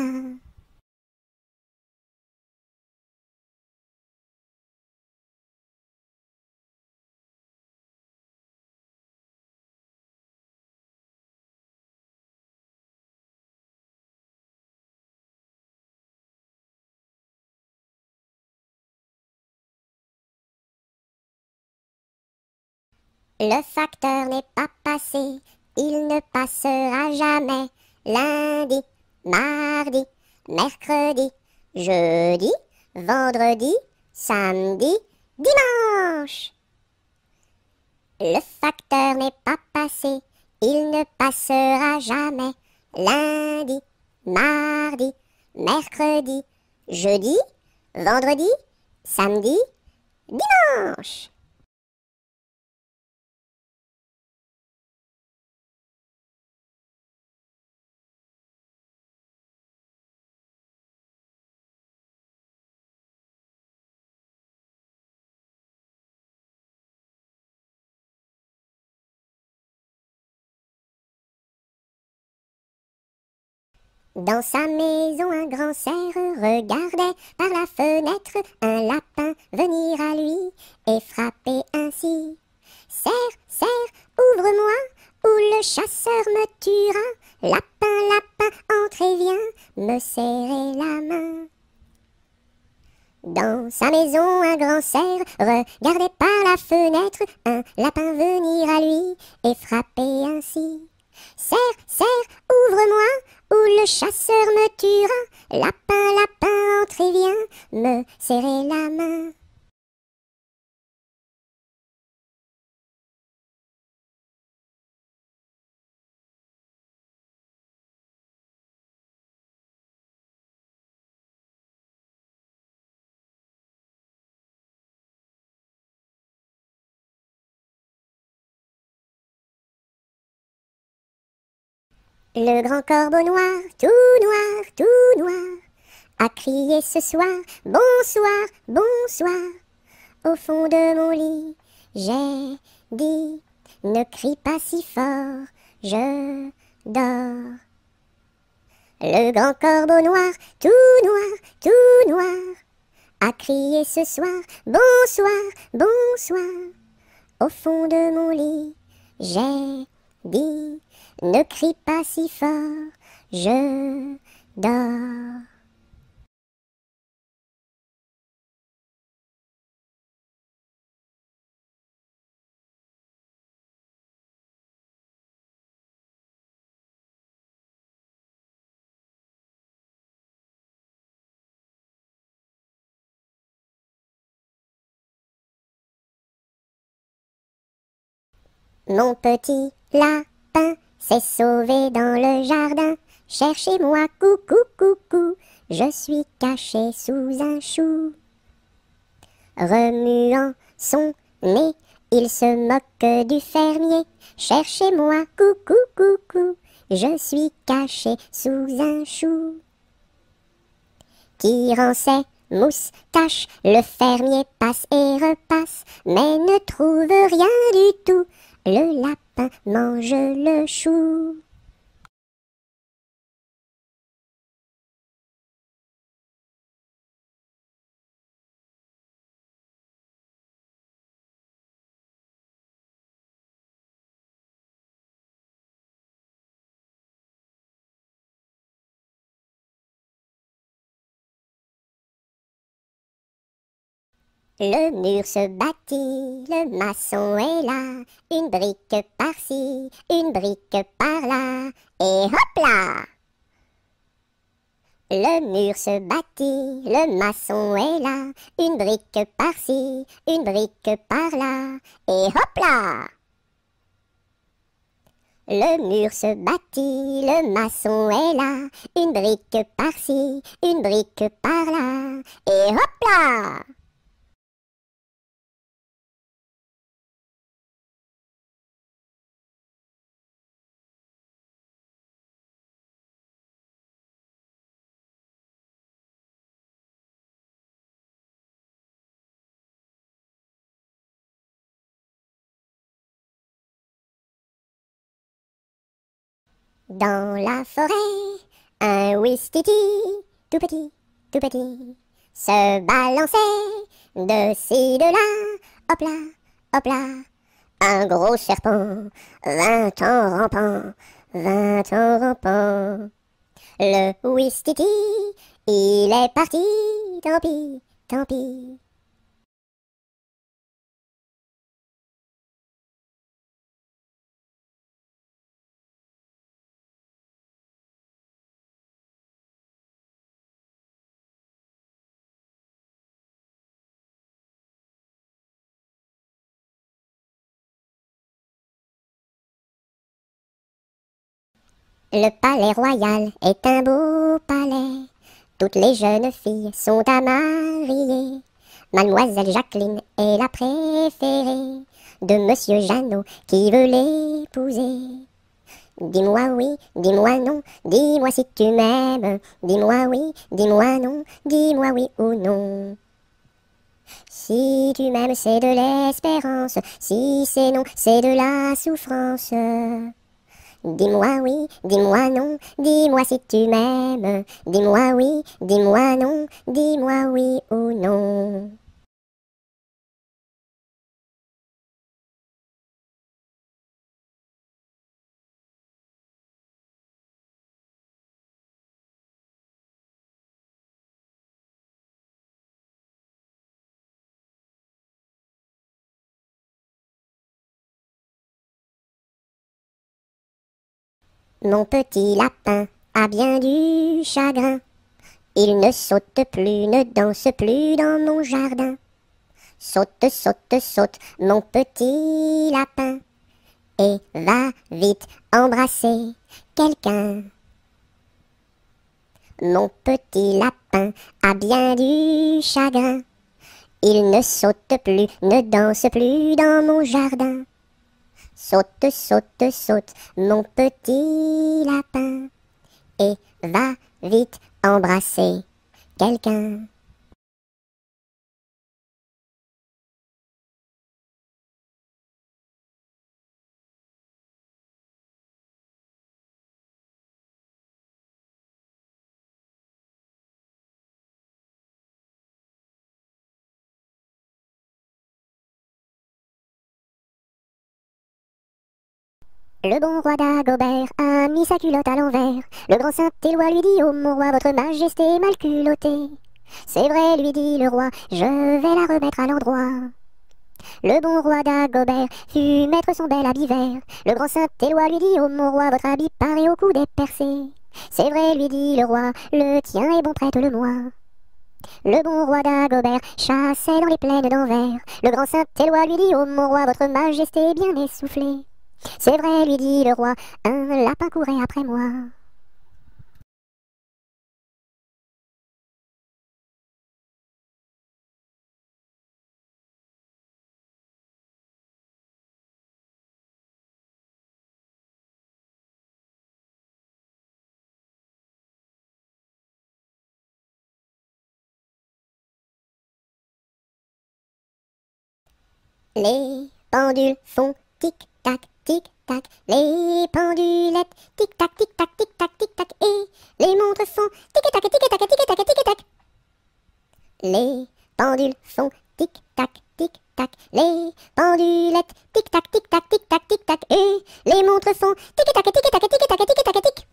Le facteur n'est pas passé, il ne passera jamais. Lundi, mardi, mercredi, jeudi, vendredi, samedi, dimanche. Le facteur n'est pas passé, il ne passera jamais. Lundi, mardi, mercredi, jeudi, vendredi, samedi, dimanche. Dans sa maison, un grand cerf regardait par la fenêtre un lapin venir à lui et frapper ainsi. Cerf, cerf, ouvre-moi, ou le chasseur me tuera. Lapin, lapin, entre et viens me serrer la main. Dans sa maison, un grand cerf regardait par la fenêtre un lapin venir à lui et frapper ainsi. Cerf, cerf, ouvre-moi, ou le chasseur me tuera. Lapin, lapin, entre et viens me serrer la main. Le grand corbeau noir, tout noir, a crié ce soir, bonsoir, bonsoir. Au fond de mon lit, j'ai dit, ne crie pas si fort, je dors. Le grand corbeau noir, tout noir, a crié ce soir, bonsoir, bonsoir. Au fond de mon lit, j'ai dit, ne crie pas si fort, je dors. Mon petit lapin s'est sauvé dans le jardin. Cherchez-moi, coucou, coucou, je suis caché sous un chou. Remuant son nez, il se moque du fermier. Cherchez-moi, coucou, coucou, je suis caché sous un chou. Tirant ses moustaches, le fermier passe et repasse, mais ne trouve rien du tout. Le lapin mange le chou. Le mur se bâtit, le maçon est là, une brique par-ci, une brique par-là, et hop là! Le mur se bâtit, le maçon est là, une brique par-ci, une brique par-là, et hop là! Le mur se bâtit, le maçon est là, une brique par-ci, une brique par-là, et hop là! Dans la forêt, un ouistiti, tout petit, se balançait de ci, de là, hop là, un gros serpent vint en rampant. Le ouistiti, il est parti, tant pis, tant pis. Le palais royal est un beau palais. Toutes les jeunes filles sont à marier. Mademoiselle Jacqueline est la préférée de Monsieur Jeannot qui veut l'épouser. Dis-moi oui, dis-moi non, dis-moi si tu m'aimes. Dis-moi oui, dis-moi non, dis-moi oui ou non. Si tu m'aimes, c'est de l'espérance. Si c'est non, c'est de la souffrance. Dis-moi oui, dis-moi non, dis-moi si tu m'aimes. Dis-moi oui, dis-moi non, dis-moi oui ou non. Mon petit lapin a bien du chagrin. Il ne saute plus, ne danse plus dans mon jardin. Saute, saute, saute, mon petit lapin, et va vite embrasser quelqu'un. Mon petit lapin a bien du chagrin. Il ne saute plus, ne danse plus dans mon jardin. Saute, saute, saute, mon petit lapin, et va vite embrasser quelqu'un. Le bon roi d'Agobert a mis sa culotte à l'envers. Le grand Saint-Éloi lui dit: oh mon roi, votre majesté est mal culottée. C'est vrai, lui dit le roi, je vais la remettre à l'endroit. Le bon roi d'Agobert fut mettre son bel habit vert. Le grand Saint-Éloi lui dit: oh mon roi, votre habit paraît au cou des percés. C'est vrai, lui dit le roi, le tien est bon, prête-le-moi. Le bon roi d'Agobert chassait dans les plaines d'Anvers. Le grand Saint-Éloi lui dit: oh mon roi, votre majesté est bien essoufflée. C'est vrai, lui dit le roi, un lapin courait après moi. Les pendules font tic-tac, tic-tac, les pendulettes tic-tac, tic-tac, tic-tac, tic-tac, et les montres font tic-tac, tic-tac, tic-tac, tic-tac. Les pendules font tic-tac, tic-tac, les pendulettes tic-tac, tic-tac, tic-tac, tic-tac, et les montres font tic-tac, tic-tac, tic-tac, tic-tac, tic.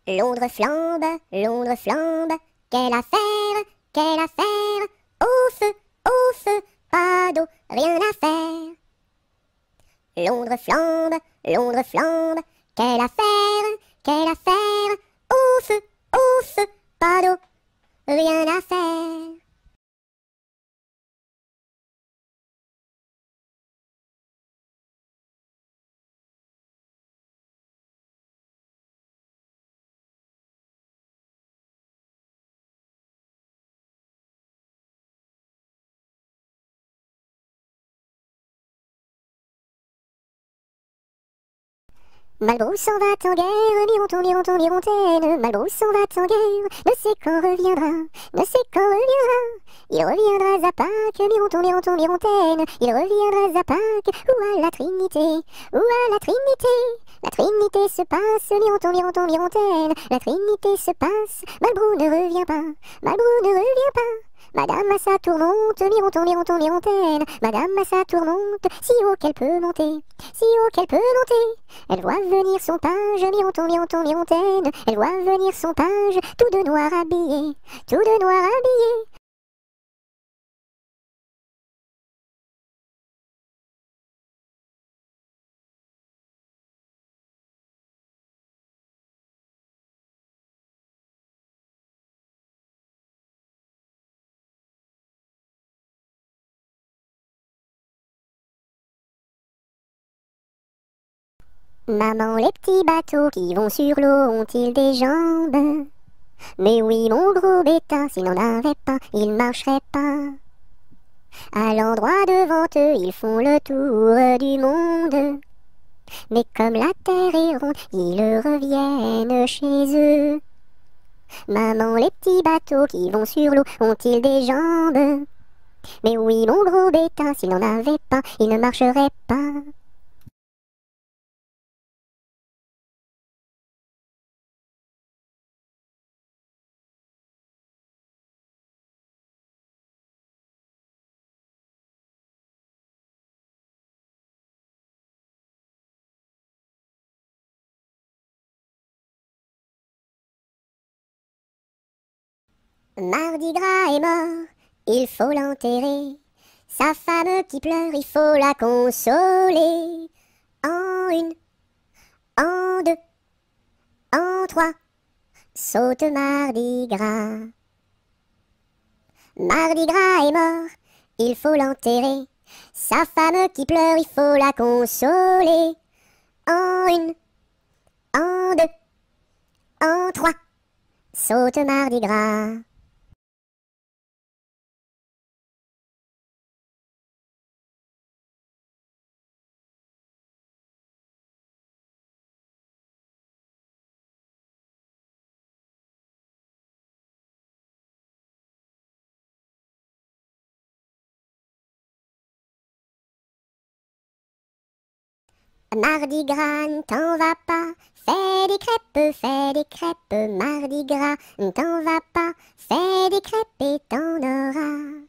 Londres flambe, Londres flambe, quelle affaire, au feu, pas d'eau, rien à faire. Londres flambe, Londres flambe, quelle affaire, au feu, pas d'eau, rien à faire. Malbrousse s'en va en guerre, mironton, mironton, mirontaine. Malbrousse s'en va en guerre, ne sait quand reviendra, ne sait quand reviendra. Il reviendra à Pâques, mironton, mironton, mirontaine. Il reviendra à Pâques, ou à la Trinité, ou à la Trinité. La Trinité se passe, mironton, mironton, mirontaine. La Trinité se passe, Malbrou ne revient pas, Malbrou ne revient pas. Madame à sa tourmente, mironton, mironton, mirontaine. Madame à sa tourmente, si haut qu'elle peut monter, si haut qu'elle peut monter. Elle voit venir son page, mironton, mironton, mirontaine. Elle voit venir son page, tout de noir habillé, tout de noir habillé. Maman, les petits bateaux qui vont sur l'eau ont-ils des jambes? Mais oui, mon gros bêta, s'il n'en avait pas, il marcherait pas. À l'endroit devant eux, ils font le tour du monde. Mais comme la terre est ronde, ils reviennent chez eux. Maman, les petits bateaux qui vont sur l'eau ont-ils des jambes? Mais oui, mon gros bêta, s'il n'en avait pas, il ne marcherait pas. Mardi Gras est mort, il faut l'enterrer. Sa femme qui pleure, il faut la consoler. En une, en deux, en trois, saute Mardi Gras. Mardi Gras est mort, il faut l'enterrer. Sa femme qui pleure, il faut la consoler. En une, en deux, en trois, saute Mardi Gras. Mardi Gras, ne t'en va pas, fais des crêpes, Mardi Gras, ne t'en va pas, fais des crêpes et t'en auras.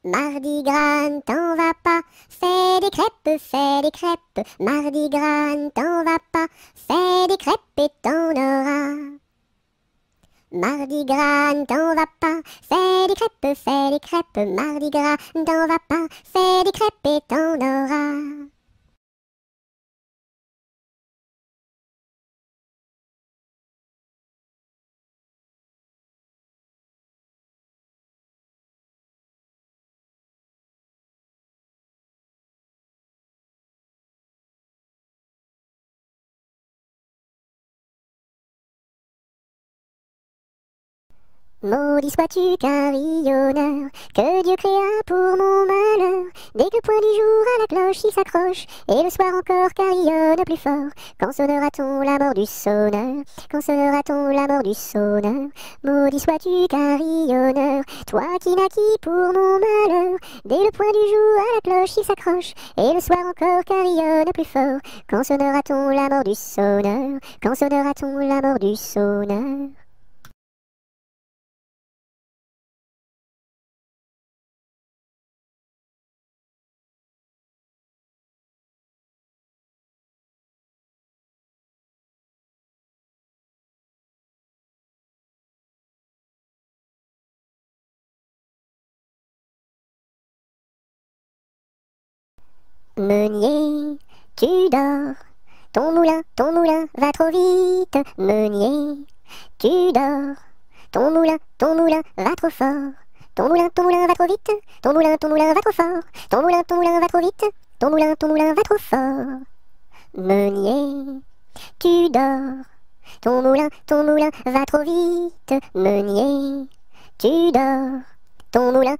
Mardi Gras, ne t'en va pas, fais des crêpes, Mardi Gras, ne t'en va pas, fais des crêpes et t'en auras. Mardi Gras, ne t'en va pas, fais des crêpes, Mardi Gras, ne t'en va pas, fais des crêpes et t'en auras. Maudit sois-tu carillonneur, que Dieu créa pour mon malheur. Dès que le point du jour à la cloche il s'accroche, et le soir encore carillonne plus fort. Quand sonnera-t-on la mort du sonneur? Quand sonnera-t-on la mort du sonneur? Maudit sois-tu carillonneur, toi qui naquis pour mon malheur. Dès le point du jour à la cloche il s'accroche, et le soir encore carillonne plus fort. Quand sonnera-t-on la mort du sonneur? Quand sonnera-t-on la mort du sonneur? Meunier, tu dors, ton moulin va trop vite. Meunier, tu dors, ton moulin va trop fort. Ton moulin va trop vite. Ton moulin va trop fort. Ton moulin va trop vite. Ton moulin va trop fort. Meunier, tu dors, ton moulin va trop vite. Meunier, tu dors, ton moulin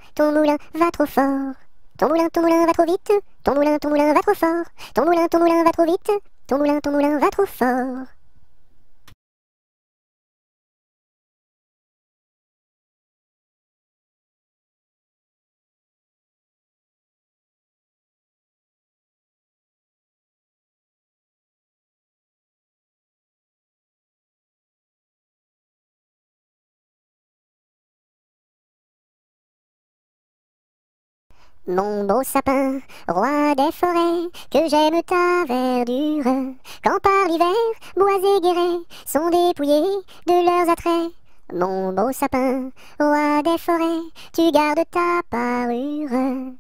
va trop fort. Ton moulin va trop vite. Ton moulin va trop fort. Ton moulin va trop vite. ton moulin va trop fort. Mon beau sapin, roi des forêts, que j'aime ta verdure, quand par l'hiver, bois et guérets sont dépouillés de leurs attraits. Mon beau sapin, roi des forêts, tu gardes ta parure.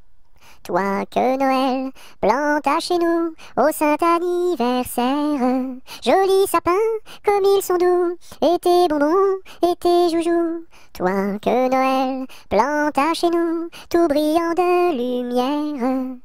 Toi que Noël planta chez nous au saint anniversaire. Jolis sapins, comme ils sont doux, et tes bonbons, et tes joujoux. Toi que Noël planta chez nous, tout brillant de lumière.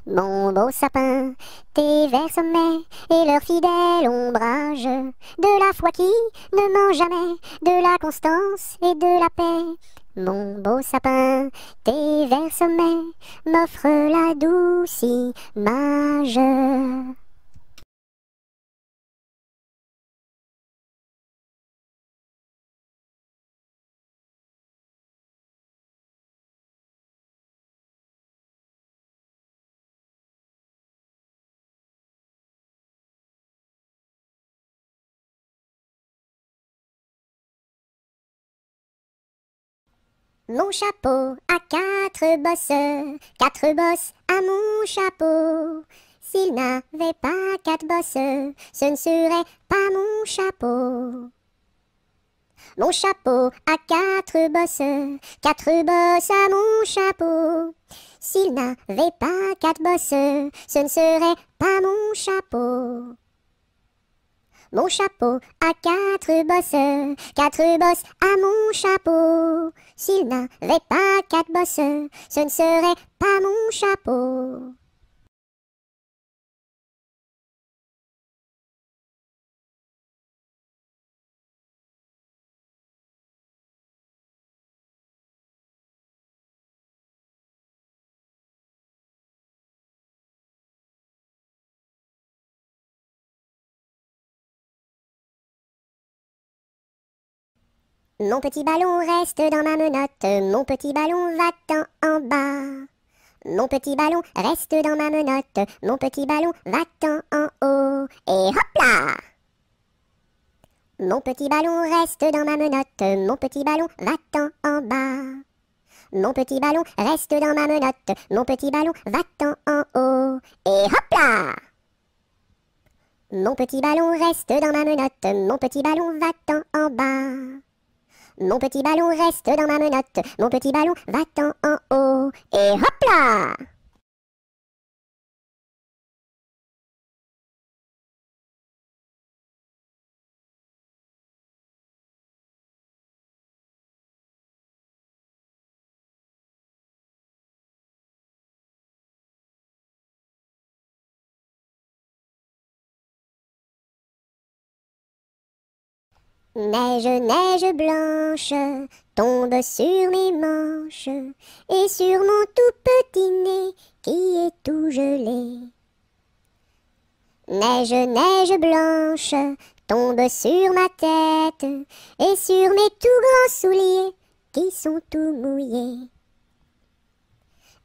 Mon beau sapin, tes verts sommets et leur fidèle ombrage, de la foi qui ne ment jamais, de la constance et de la paix. Mon beau sapin, tes verts sommets m'offrent la douce image. Mon chapeau a quatre bosses à mon chapeau. S'il n'avait pas quatre bosses, ce ne serait pas mon chapeau. Mon chapeau a quatre bosses à mon chapeau. S'il n'avait pas quatre bosses, ce ne serait pas mon chapeau. Mon chapeau a quatre bosses à mon chapeau. S'il n'avait pas quatre bosses, ce ne serait pas mon chapeau. Mon petit ballon reste dans ma menotte, mon petit ballon va-t'en en bas. Mon petit ballon reste dans ma menotte, mon petit ballon va-t'en en haut. Et hop là! Mon petit ballon reste dans ma menotte, mon petit ballon va-t'en en bas. Mon petit ballon reste dans ma menotte, mon petit ballon va-t'en en haut. Et hop là! Mon petit ballon reste dans ma menotte, mon petit ballon va-t'en en bas. Mon petit ballon reste dans ma menotte, mon petit ballon va-t'en en haut. Et hop là! Neige, neige blanche, tombe sur mes manches et sur mon tout petit nez qui est tout gelé. Neige, neige blanche, tombe sur ma tête et sur mes tout grands souliers qui sont tout mouillés.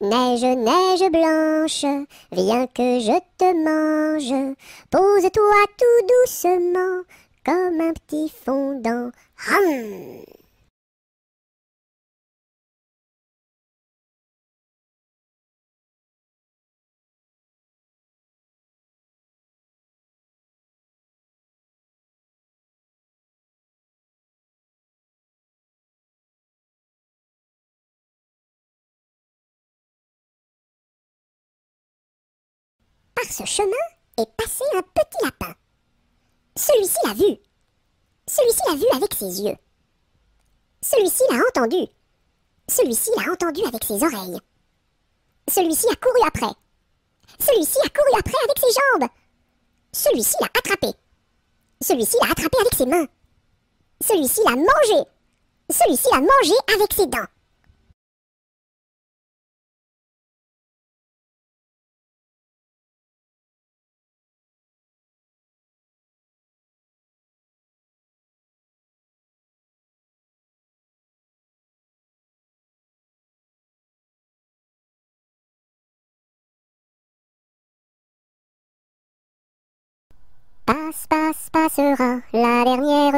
Neige, neige blanche, viens que je te mange, pose-toi tout doucement comme un petit fondant. Hum. Par ce chemin est passé un petit lapin. Celui-ci l'a vu. Celui-ci l'a vu avec ses yeux. Celui-ci l'a entendu. Celui-ci l'a entendu avec ses oreilles. Celui-ci a couru après. Celui-ci a couru après avec ses jambes. Celui-ci l'a attrapé. Celui-ci l'a attrapé avec ses mains. Celui-ci l'a mangé. Celui-ci l'a mangé avec ses dents. Passe, passe, passera, la dernière,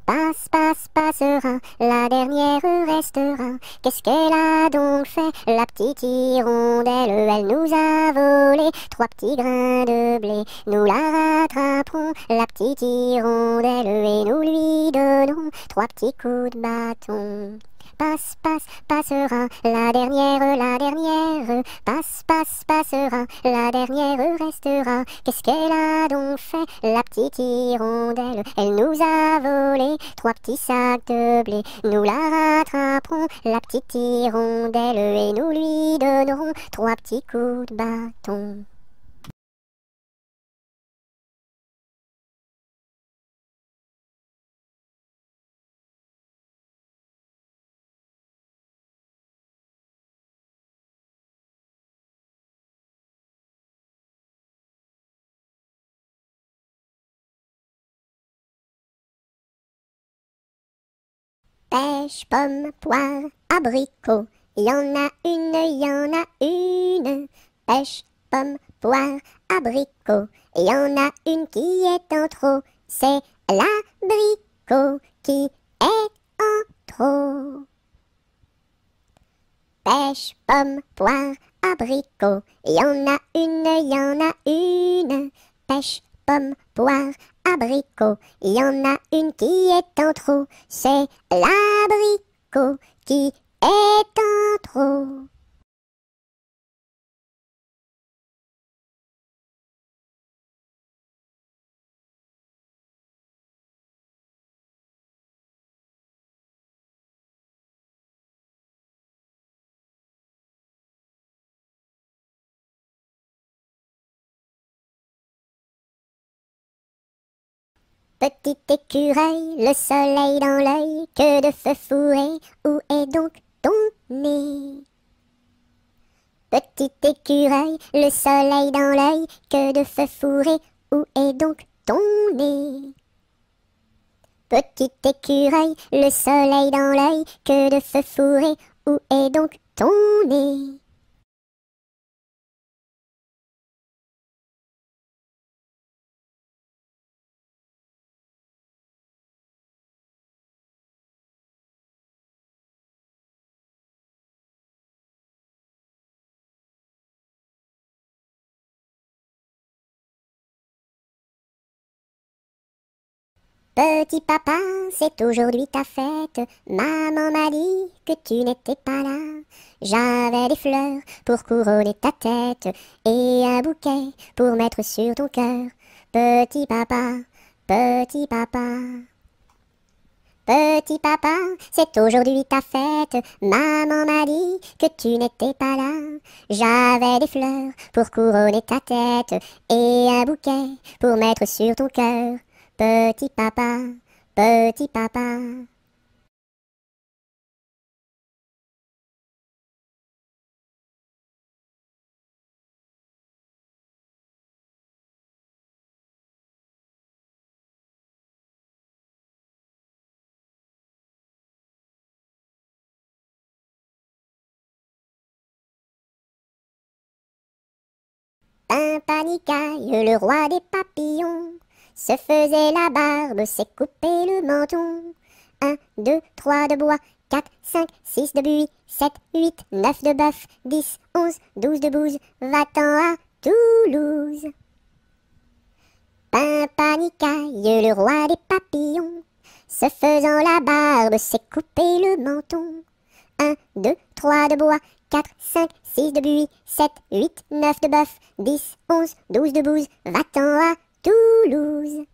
passe, passe, passera, la dernière restera. Qu'est-ce qu'elle a donc fait, la petite hirondelle? Elle nous a volé 3 petits grains de blé. Nous la rattraperons, la petite hirondelle, et nous lui donnerons 3 petits coups de bâton. Passe, passe, passera, la dernière, passe, passe, passera, la dernière restera. Qu'est-ce qu'elle a donc fait, la petite hirondelle? Elle nous a volé 3 petits sacs de blé. Nous la rattraperons, la petite hirondelle, et nous lui donnerons 3 petits coups de bâton. Pêche, pomme, poire, abricot, y en a une, y en a une. Pêche, pomme, poire, abricot, y en a une qui est en trop. C'est l'abricot qui est en trop. Pêche, pomme, poire, abricot, y en a une, y en a une. Pêche, pomme, poire, abricot, y en a une qui est en trop. C'est l'abricot qui est en trop. Petit écureuil, le soleil dans l'œil, que de feu fourré, où est donc ton nez? Petit écureuil, le soleil dans l'œil, que de feu fourré, où est donc ton nez? Petit écureuil, le soleil dans l'œil, que de feu fourré, où est donc ton nez? Petit papa, c'est aujourd'hui ta fête. Maman m'a dit que tu n'étais pas là. J'avais des fleurs pour couronner ta tête et un bouquet pour mettre sur ton cœur. Petit papa, petit papa. Petit papa, c'est aujourd'hui ta fête. Maman m'a dit que tu n'étais pas là. J'avais des fleurs pour couronner ta tête et un bouquet pour mettre sur ton cœur. Petit papa, petit papa. Pimpanicaille, le roi des papillons, se faisait la barbe, s'est coupé le menton. 1, 2, 3 de bois, 4, 5, 6 de buis, 7, 8, 9 de bœuf, 10, 11, 12 de bouse, va-t'en à Toulouse. Pimpanicaille, le roi des papillons, se faisant la barbe, s'est coupé le menton. 1, 2, 3 de bois, 4, 5, 6 de buis, 7, 8, 9 de bœuf, 10, 11, 12 de bouse, va-t'en à Toulouse.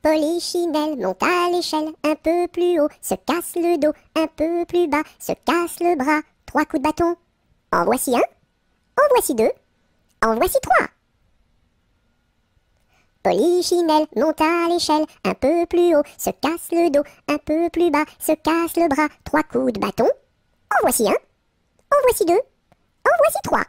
Polichinelle monte à l'échelle, un peu plus haut, se casse le dos, un peu plus bas, se casse le bras. 3 coups de bâton. En voici un, en voici 2, en voici 3. Polichinelle monte à l'échelle, un peu plus haut, se casse le dos, un peu plus bas, se casse le bras. 3 coups de bâton. En voici un, en voici deux, en voici trois.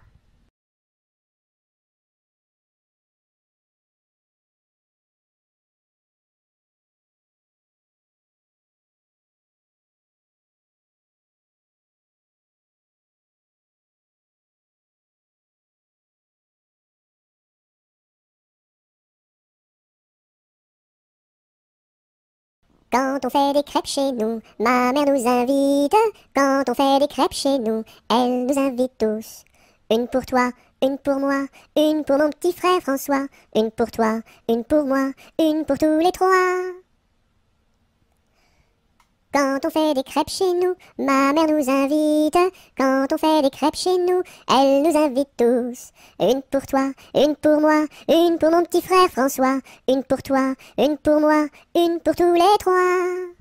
Quand on fait des crêpes chez nous, ma mère nous invite. Quand on fait des crêpes chez nous, elle nous invite tous. Une pour toi, une pour moi, une pour mon petit frère François. Une pour toi, une pour moi, une pour tous les trois. Quand on fait des crêpes chez nous, ma mère nous invite. Quand on fait des crêpes chez nous, elle nous invite tous. Une pour toi, une pour moi, une pour mon petit frère François. Une pour toi, une pour moi, une pour tous les trois.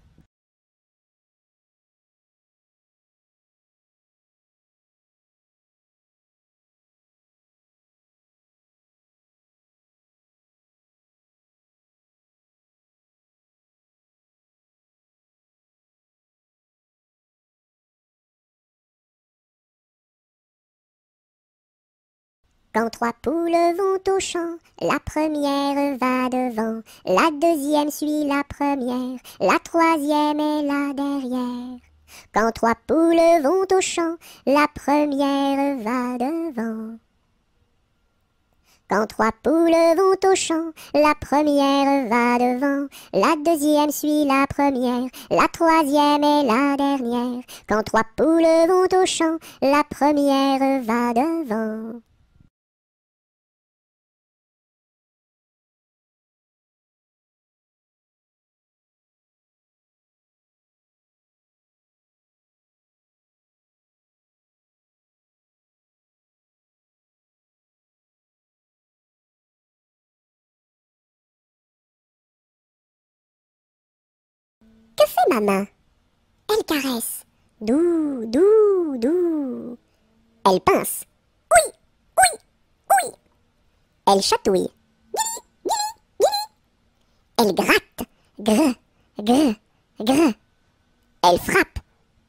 Quand trois poules vont au champ, la première va devant, la deuxième suit la première, la troisième est là derrière. Quand trois poules vont au champ, la première va devant. Quand trois poules vont au champ, la première va devant, la deuxième suit la première, la troisième est la dernière. Quand trois poules vont au champ, la première va devant. Que fait ma main? Elle caresse. Doux, doux, doux. Elle pince. Oui, oui, oui. Elle chatouille. Elle gratte. Grr, grr, grr. Elle frappe.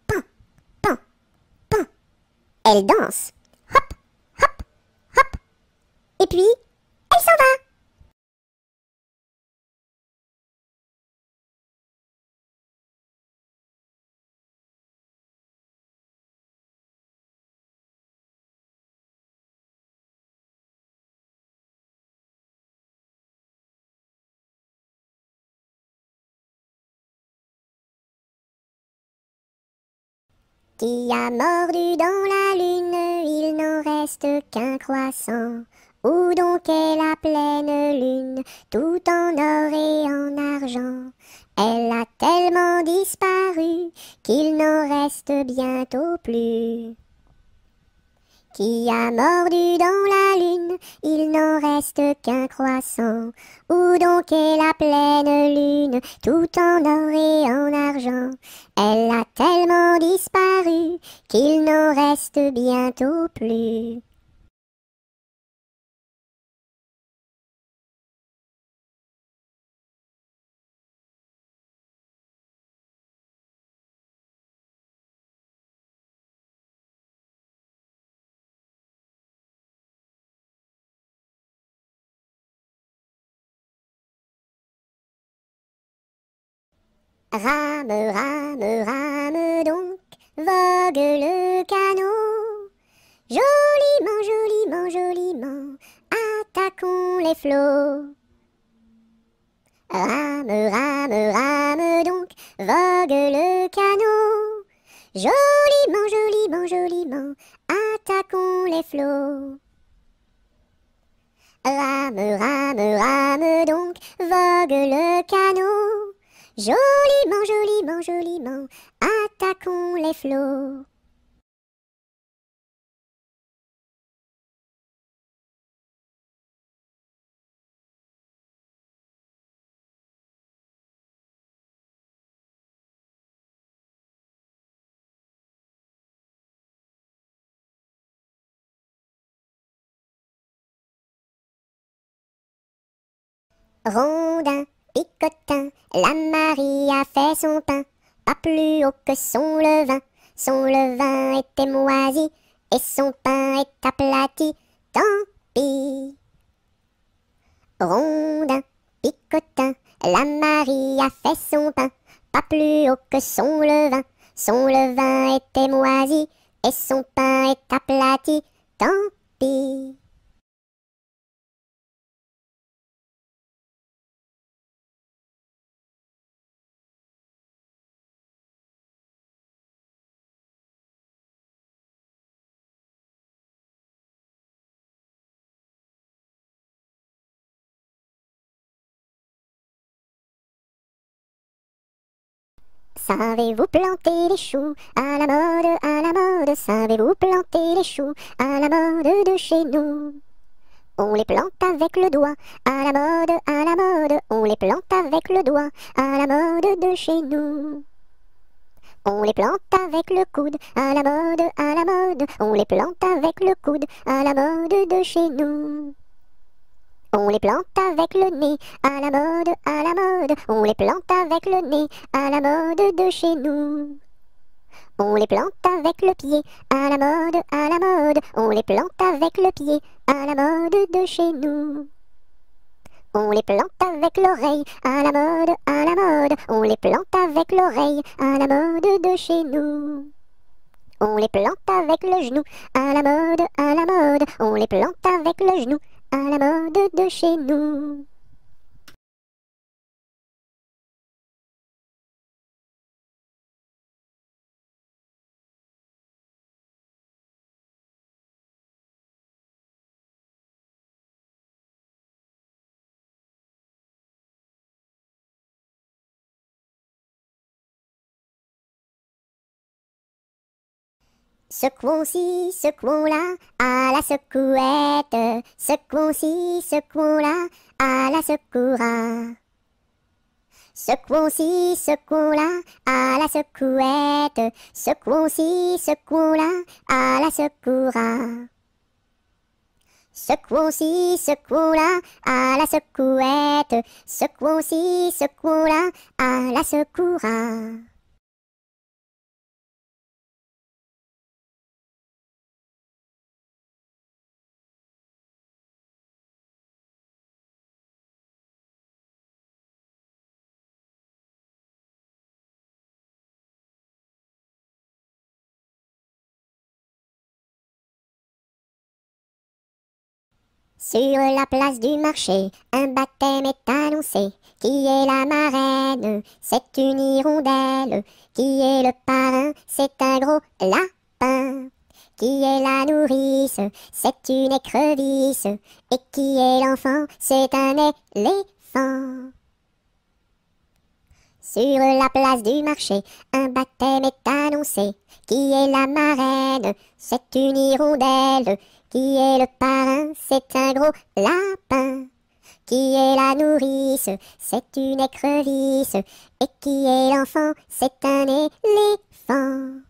Pan, pan, pan. Elle danse. Hop, hop, hop. Et puis, elle s'en va. Qui a mordu dans la lune, il n'en reste qu'un croissant. Où donc est la pleine lune, tout en or et en argent? Elle a tellement disparu qu'il n'en reste bientôt plus. Qui a mordu dans la lune, il n'en reste qu'un croissant. Où donc est la pleine lune, tout en or et en argent? Elle a tellement disparu qu'il n'en reste bientôt plus. Rame, rame, rame donc, vogue le canot. Joliment, joliment, joliment, attaquons les flots. Rame, rame, rame donc, vogue le canot. Joliment, joliment, joliment, attaquons les flots. Rame, rame, rame donc, vogue le canot. Joliment, joliment, joliment, attaquons les flots. Rondin, picotin, la Marie a fait son pain, pas plus haut que son levain. Son levain était moisi et son pain est aplati. Tant pis. Rondin, picotin, la Marie a fait son pain, pas plus haut que son levain. Son levain était moisi et son pain est aplati. Tant pis. Savez-vous planter les choux à la mode, à la mode? Savez-vous planter les choux à la mode de chez nous? On les plante avec le doigt, à la mode, à la mode. On les plante avec le doigt, à la mode de chez nous. On les plante avec le coude, à la mode, à la mode. On les plante avec le coude, à la mode de chez nous. On les plante avec le nez, à la mode, à la mode. On les plante avec le nez, à la mode de chez nous. On les plante avec le pied, à la mode, à la mode. On les plante avec le pied, à la mode de chez nous. On les plante avec l'oreille, à la mode, à la mode. On les plante avec l'oreille, à la mode de chez nous. On les plante avec le genou, à la mode, à la mode. On les plante avec le genou, à la mode de chez nous. Secouons-ci, secouons-là, à la secouette. Secouons-ci, secouons-là, à la secoura. Secouons-ci, secouons-là, à la secouette. Secouons-ci, secouons-là, à la secoura. Secouons-ci, secouons-là, à la secouette. Secouons-ci, secouons-là, à la secoura. Sur la place du marché, un baptême est annoncé. Qui est la marraine? C'est une hirondelle. Qui est le parrain? C'est un gros lapin. Qui est la nourrice? C'est une écrevisse. Et qui est l'enfant? C'est un éléphant. Sur la place du marché, un baptême est annoncé. Qui est la marraine? C'est une hirondelle. Qui est le parrain? C'est un gros lapin. Qui est la nourrice? C'est une écrevisse. Et qui est l'enfant? C'est un éléphant.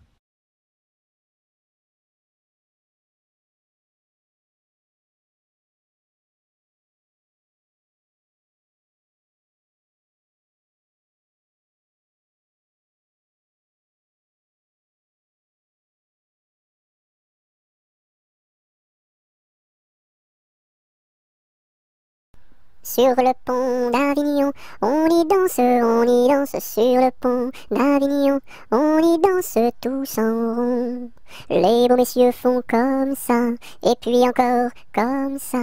Sur le pont d'Avignon, on y danse sur le pont d'Avignon, on y danse tous en rond. Les beaux messieurs font comme ça, et puis encore comme ça.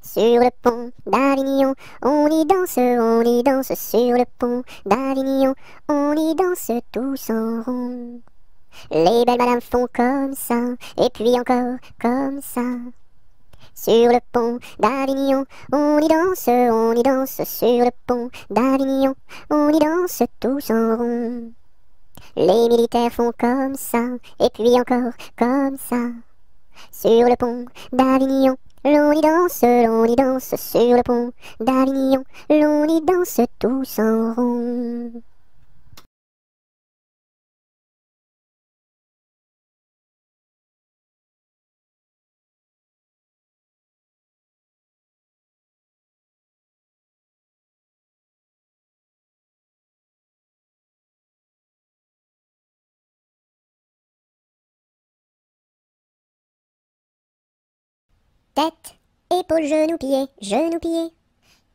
Sur le pont d'Avignon, on y danse sur le pont d'Avignon, on y danse tous en rond. Les belles madames font comme ça, et puis encore comme ça. Sur le pont d'Avignon, on y danse sur le pont d'Avignon, on y danse tous en rond. Les militaires font comme ça, et puis encore comme ça. Sur le pont d'Avignon, l'on y danse sur le pont d'Avignon, l'on y danse tous en rond. Tête, épaules, genoux, pieds, genoux, pieds.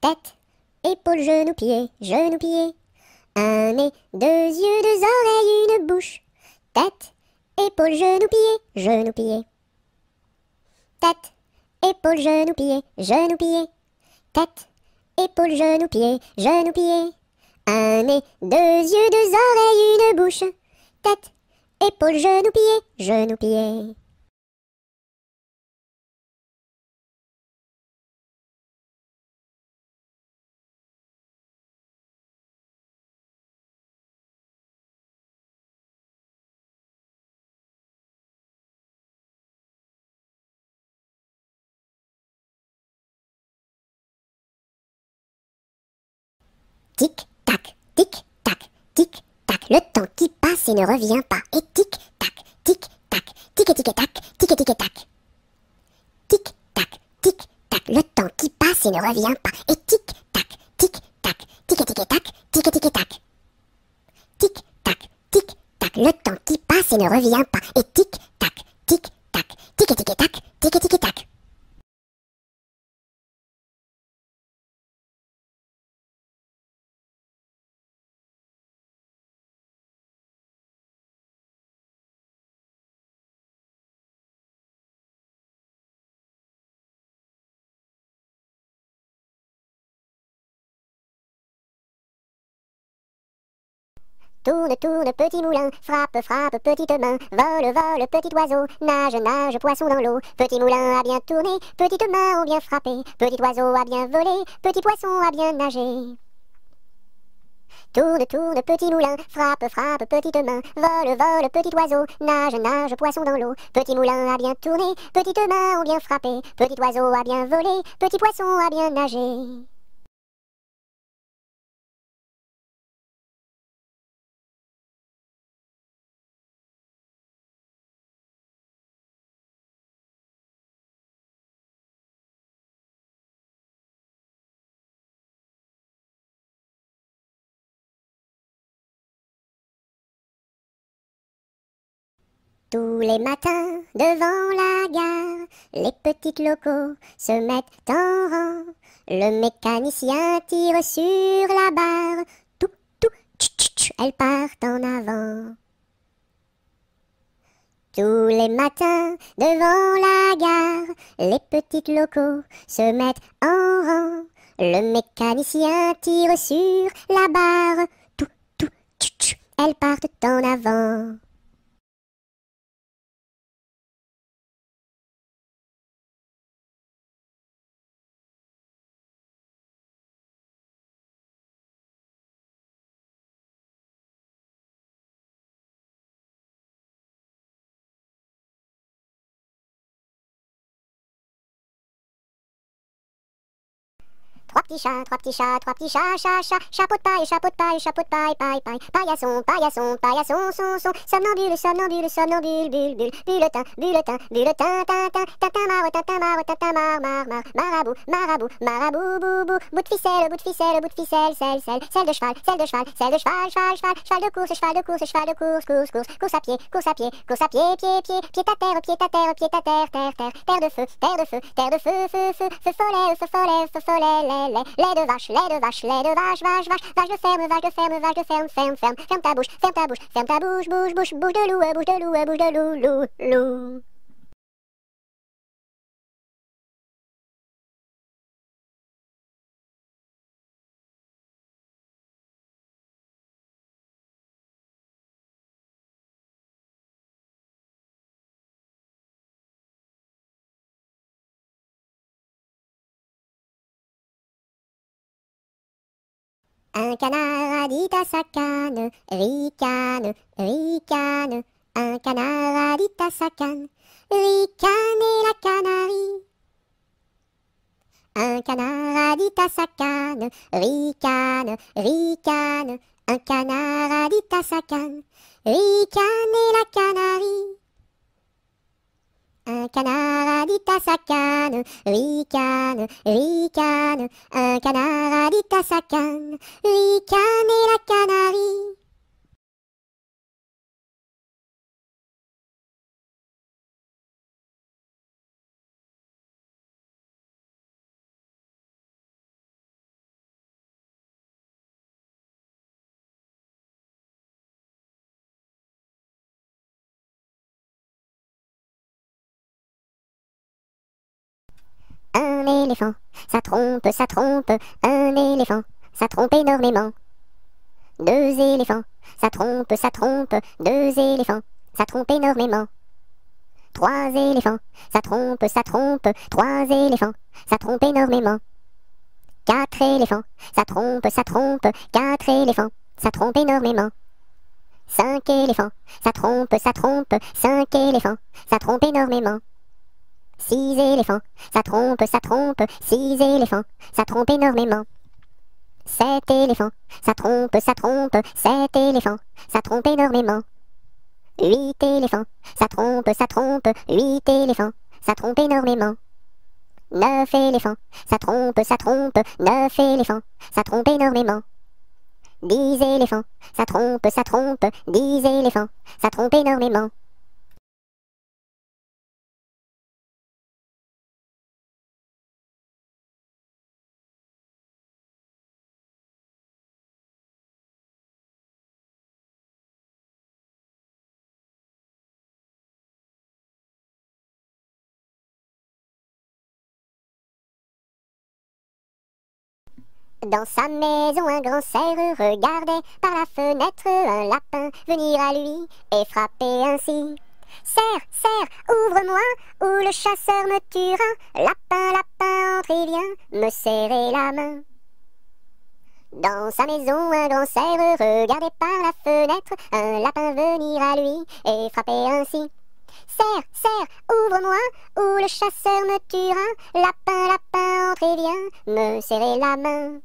Tête, épaules, genoux, pieds, genoux, pieds. Un nez, deux yeux, deux oreilles, une bouche. Tête, épaules, genoux, pieds, genoux, pieds. Tête, épaules, genoux, pieds, genoux, pieds. Tête, épaules, genoux, pieds, genoux, pieds. Un nez, deux yeux, deux oreilles, une bouche. Tête, épaules, genoux, pieds, genoux, pieds. Tic-tac, tic-tac, tic-tac, le temps qui passe et ne revient pas. Et tic-tac, tic-tac, tic-tic-tac, tic-tic-tac. Tic-tac, tic-tac, le temps qui passe et ne revient pas. Et tic-tac, tic-tac, tic-tic-tac, tic-tic-tac. Tic-tac, tic-tac, le temps qui passe et ne revient pas. Et tic-tac, tic-tac, tic-tic-tac, tic-tic-tac. Tourne, tourne, petit moulin, frappe, frappe, petite main, vole, vole, petit oiseau, nage, nage, poisson dans l'eau. Petit moulin a bien tourné, petites mains ont bien frappé, petit oiseau a bien volé, petit poisson a bien nagé. Tourne, tourne, petit moulin, frappe, frappe, petite main, vole, vole, petit oiseau, nage, nage, poisson dans l'eau. Petit moulin a bien tourné, petites mains ont bien frappé, petit oiseau a bien volé, petit poisson a bien nagé. Tous les matins, devant la gare, les petites locaux se mettent en rang. Le mécanicien tire sur la barre. Tout, tout, tch, elles partent en avant. Tous les matins, devant la gare, les petites locaux se mettent en rang. Le mécanicien tire sur la barre. Tout, tout, tch, elles partent en avant. Trois petits chats, trois petits chats, trois petits chats, chat, chat, chapeau de paille, chapeau de paille, chapeau de paille, paille, paille, paillasson, paillasson, paillasson, son, somnambule, somnambule, somnambule, bulle, bulle, bulletin, bulletin, bulletin, tintin, tintin, mar, tintin, mar, tintin, mar, marabout, marabout, marabout, boubou, bout de ficelle, bout de ficelle, bout de ficelle, selle de cheval, selle de cheval, selle de cheval, cheval, cheval, cheval de course, cheval de course, cheval de course, course, course, course à pied, course à pied, course à pied, pied, pied, pied à terre, pied à terre, pied à terre, terre, terre, terre de feu, terre de feu, terre de feu, feu, feu, feu follet, feu follet, feu follet, lait de vache, lait de vache, lait de vache, vache, vache, vache de ferme, vache de ferme, vache de ferme, ferme, ferme, ferme ta bouche, ferme ta bouche, ferme ta bouche, bouche, bouche, bouche de loup, bouche de loup, bouche de loup, loup, loup. Un canard a dit à sa canne, ricane, ricane. Un canard a dit à sa canne, ricane la canarie. Un canard a dit à sa canne, ricane, ricane. Un canard a dit à sa canne, ricane la canarie. Un canard a dit à sa canne, ricane, ricane. Un canard a dit à sa canne, ricane la canarie. Un éléphant, ça trompe, un éléphant, ça trompe énormément. Deux éléphants, ça trompe, deux éléphants, ça trompe énormément. Trois éléphants, ça trompe, trois éléphants, ça trompe énormément. Quatre éléphants, ça trompe, quatre éléphants, ça trompe énormément. Cinq éléphants, ça trompe, cinq éléphants, ça trompe énormément. Six éléphants, ça trompe, six éléphants, ça trompe énormément. Sept éléphants, ça trompe, sept éléphants, ça trompe énormément. Huit éléphants, ça trompe, huit éléphants, ça trompe énormément. Neuf éléphants, ça trompe, neuf éléphants, ça trompe énormément. 10 éléphants, ça trompe, 10 éléphants, ça trompe énormément. Dans sa maison, un grand cerf regardait par la fenêtre un lapin venir à lui et frapper ainsi. Cerf, cerf, ouvre-moi, ou le chasseur me tuera. Lapin, lapin, entre et viens me serrer la main. Dans sa maison, un grand cerf regardait par la fenêtre un lapin venir à lui et frapper ainsi. Cerf, cerf, ouvre-moi, ou le chasseur me tuera. Lapin, lapin, entre et viens me serrer la main.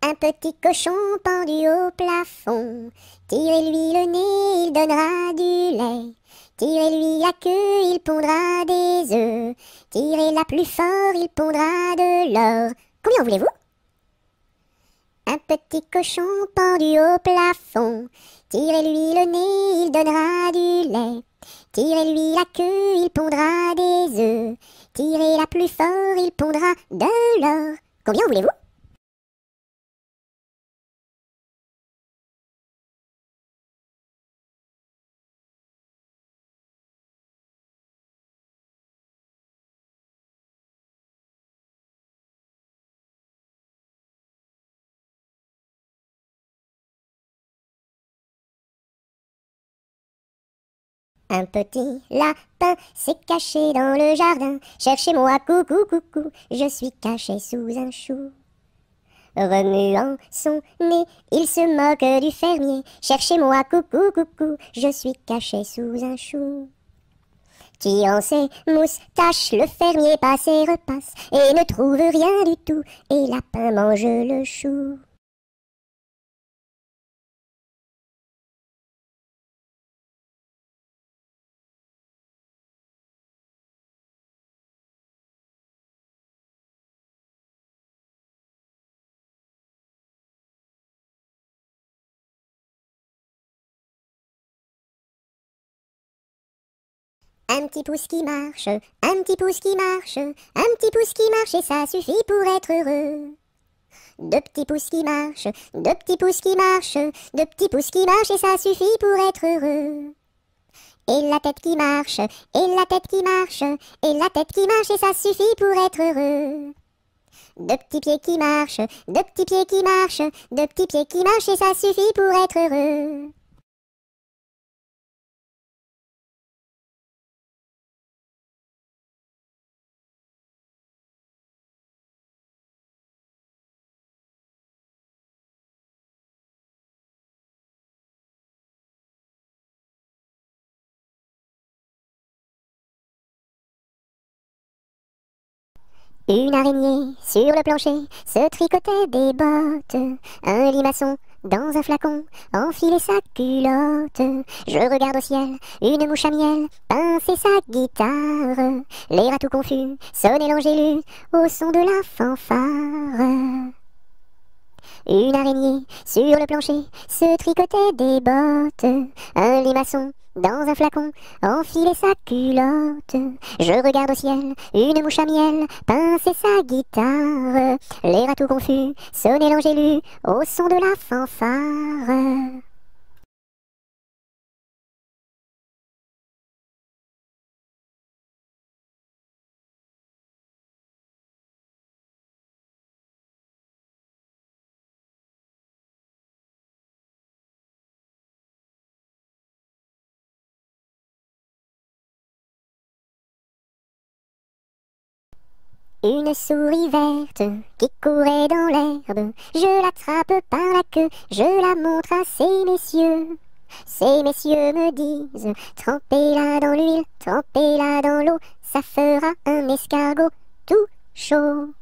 Un petit cochon pendu au plafond, tirez-lui le nez, il donnera du lait. Tirez-lui la queue, il pondra des œufs. Tirez-la plus fort, il pondra de l'or. Combien voulez-vous? Un petit cochon pendu au plafond, tirez-lui le nez, il donnera du lait. Tirez-lui la queue, il pondra des œufs. Tirez-la plus fort, il pondra de l'or. Combien voulez-vous? Un petit lapin s'est caché dans le jardin. Cherchez-moi, coucou, coucou, je suis caché sous un chou. Remuant son nez, il se moque du fermier. Cherchez-moi, coucou, coucou, je suis caché sous un chou. Tirant ses moustaches, le fermier passe et repasse et ne trouve rien du tout, et lapin mange le chou. Un petit pouce qui marche, un petit pouce qui marche, un petit pouce qui marche et ça suffit pour être heureux. Deux petits pouces qui marchent, deux petits pouces qui marchent, deux petits pouces qui marchent et ça suffit pour être heureux. Et la tête qui marche, et la tête qui marche, et la tête qui marche et ça suffit pour être heureux. Deux petits pieds qui marchent, deux petits pieds qui marchent, deux petits pieds qui marchent et ça suffit pour être heureux. Une araignée sur le plancher se tricotait des bottes. Un limaçon dans un flacon enfilait sa culotte. Je regarde au ciel, une mouche à miel pincer sa guitare. Les rats tout confus sonnaient l'angélus au son de la fanfare. une araignée sur le plancher se tricotait des bottes. Un limaçon dans un flacon enfilait sa culotte. Je regarde au ciel, une mouche à miel pinçait sa guitare. Les rats tout confus sonnaient l'angélus au son de la fanfare. Une souris verte qui courait dans l'herbe, je l'attrape par la queue, je la montre à ces messieurs. Ces messieurs me disent, trempez-la dans l'huile, trempez-la dans l'eau, ça fera un escargot tout chaud.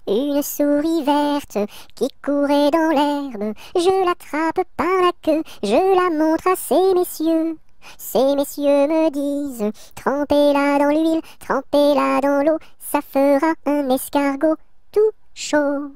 Une souris verte qui courait dans l'herbe, je l'attrape par la queue, je la montre à ces messieurs. Ces messieurs me disent, trempez-la dans l'huile, trempez-la dans l'eau, ça fera un escargot tout chaud.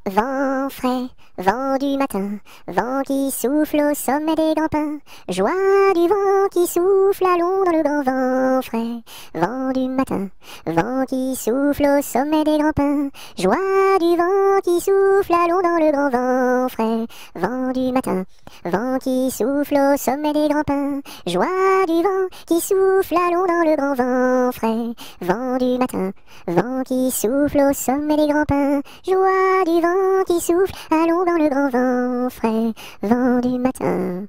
Vent frais, vent du matin, vent qui souffle au sommet des grands pins, joie du vent qui souffle, allons dans le grand vent frais. Vent du matin, vent qui souffle au sommet des grands pins, joie du vent qui souffle, allons dans le grand vent frais. Vent du matin, vent qui souffle au sommet des grands pins, joie du vent qui souffle, allons dans le grand vent frais. Vent du matin, vent qui souffle au sommet des grands pins, joie du vent qui souffle, allons dans le grand vent frais, vent du matin.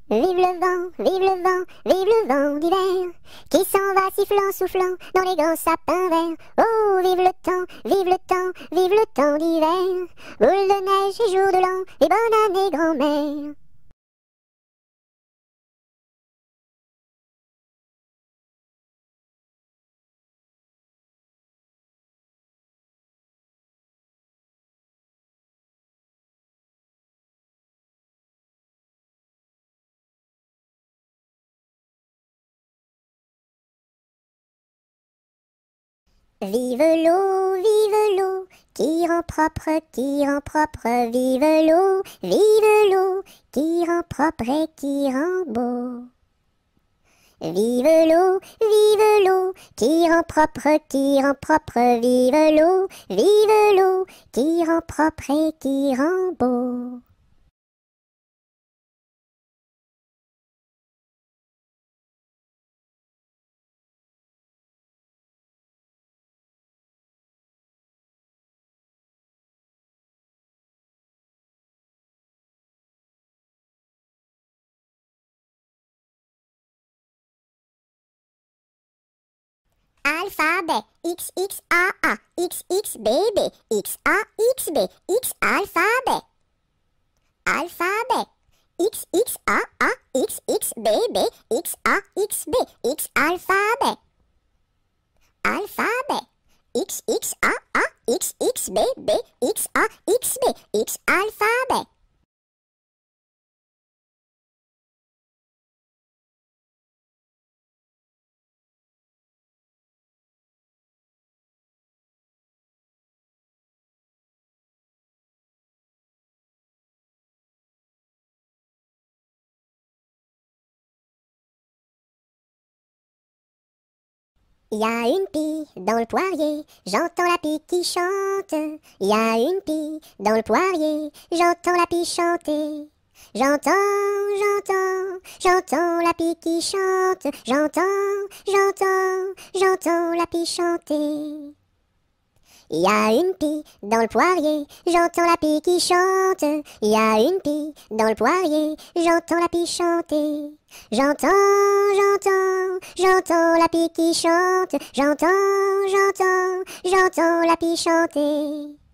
Vive le vent, vive le vent, vive le vent d'hiver, qui s'en va sifflant, soufflant dans les grands sapins verts. Oh, vive le temps, vive le temps, vive le temps d'hiver, boule de neige et jour de l'an, et bonne année grand-mère. Vive l'eau, qui rend propre, vive l'eau, qui rend propre et qui rend beau. Vive l'eau, qui rend propre, vive l'eau, qui rend propre et qui rend beau. Alphabet, X, X, A, A, X, X, B, B, X, A, X, B, X, alphabet. Alphabet, X, X, A, A, X, X, B, B, X, A, X, B, X, alphabet. Alphabet, X, X, A, A, X, X, B, B, X, A, X, B, X, alphabet. Y a une pie dans le poirier, j'entends la pie qui chante. Y a une pie dans le poirier, j'entends la pie chanter. J'entends la pie qui chante. J'entends la pie chanter. Il y a une pie dans le poirier, j'entends la pie qui chante. Il y a une pie dans le poirier, j'entends la pie chanter. J'entends la pie qui chante. J'entends la pie chanter.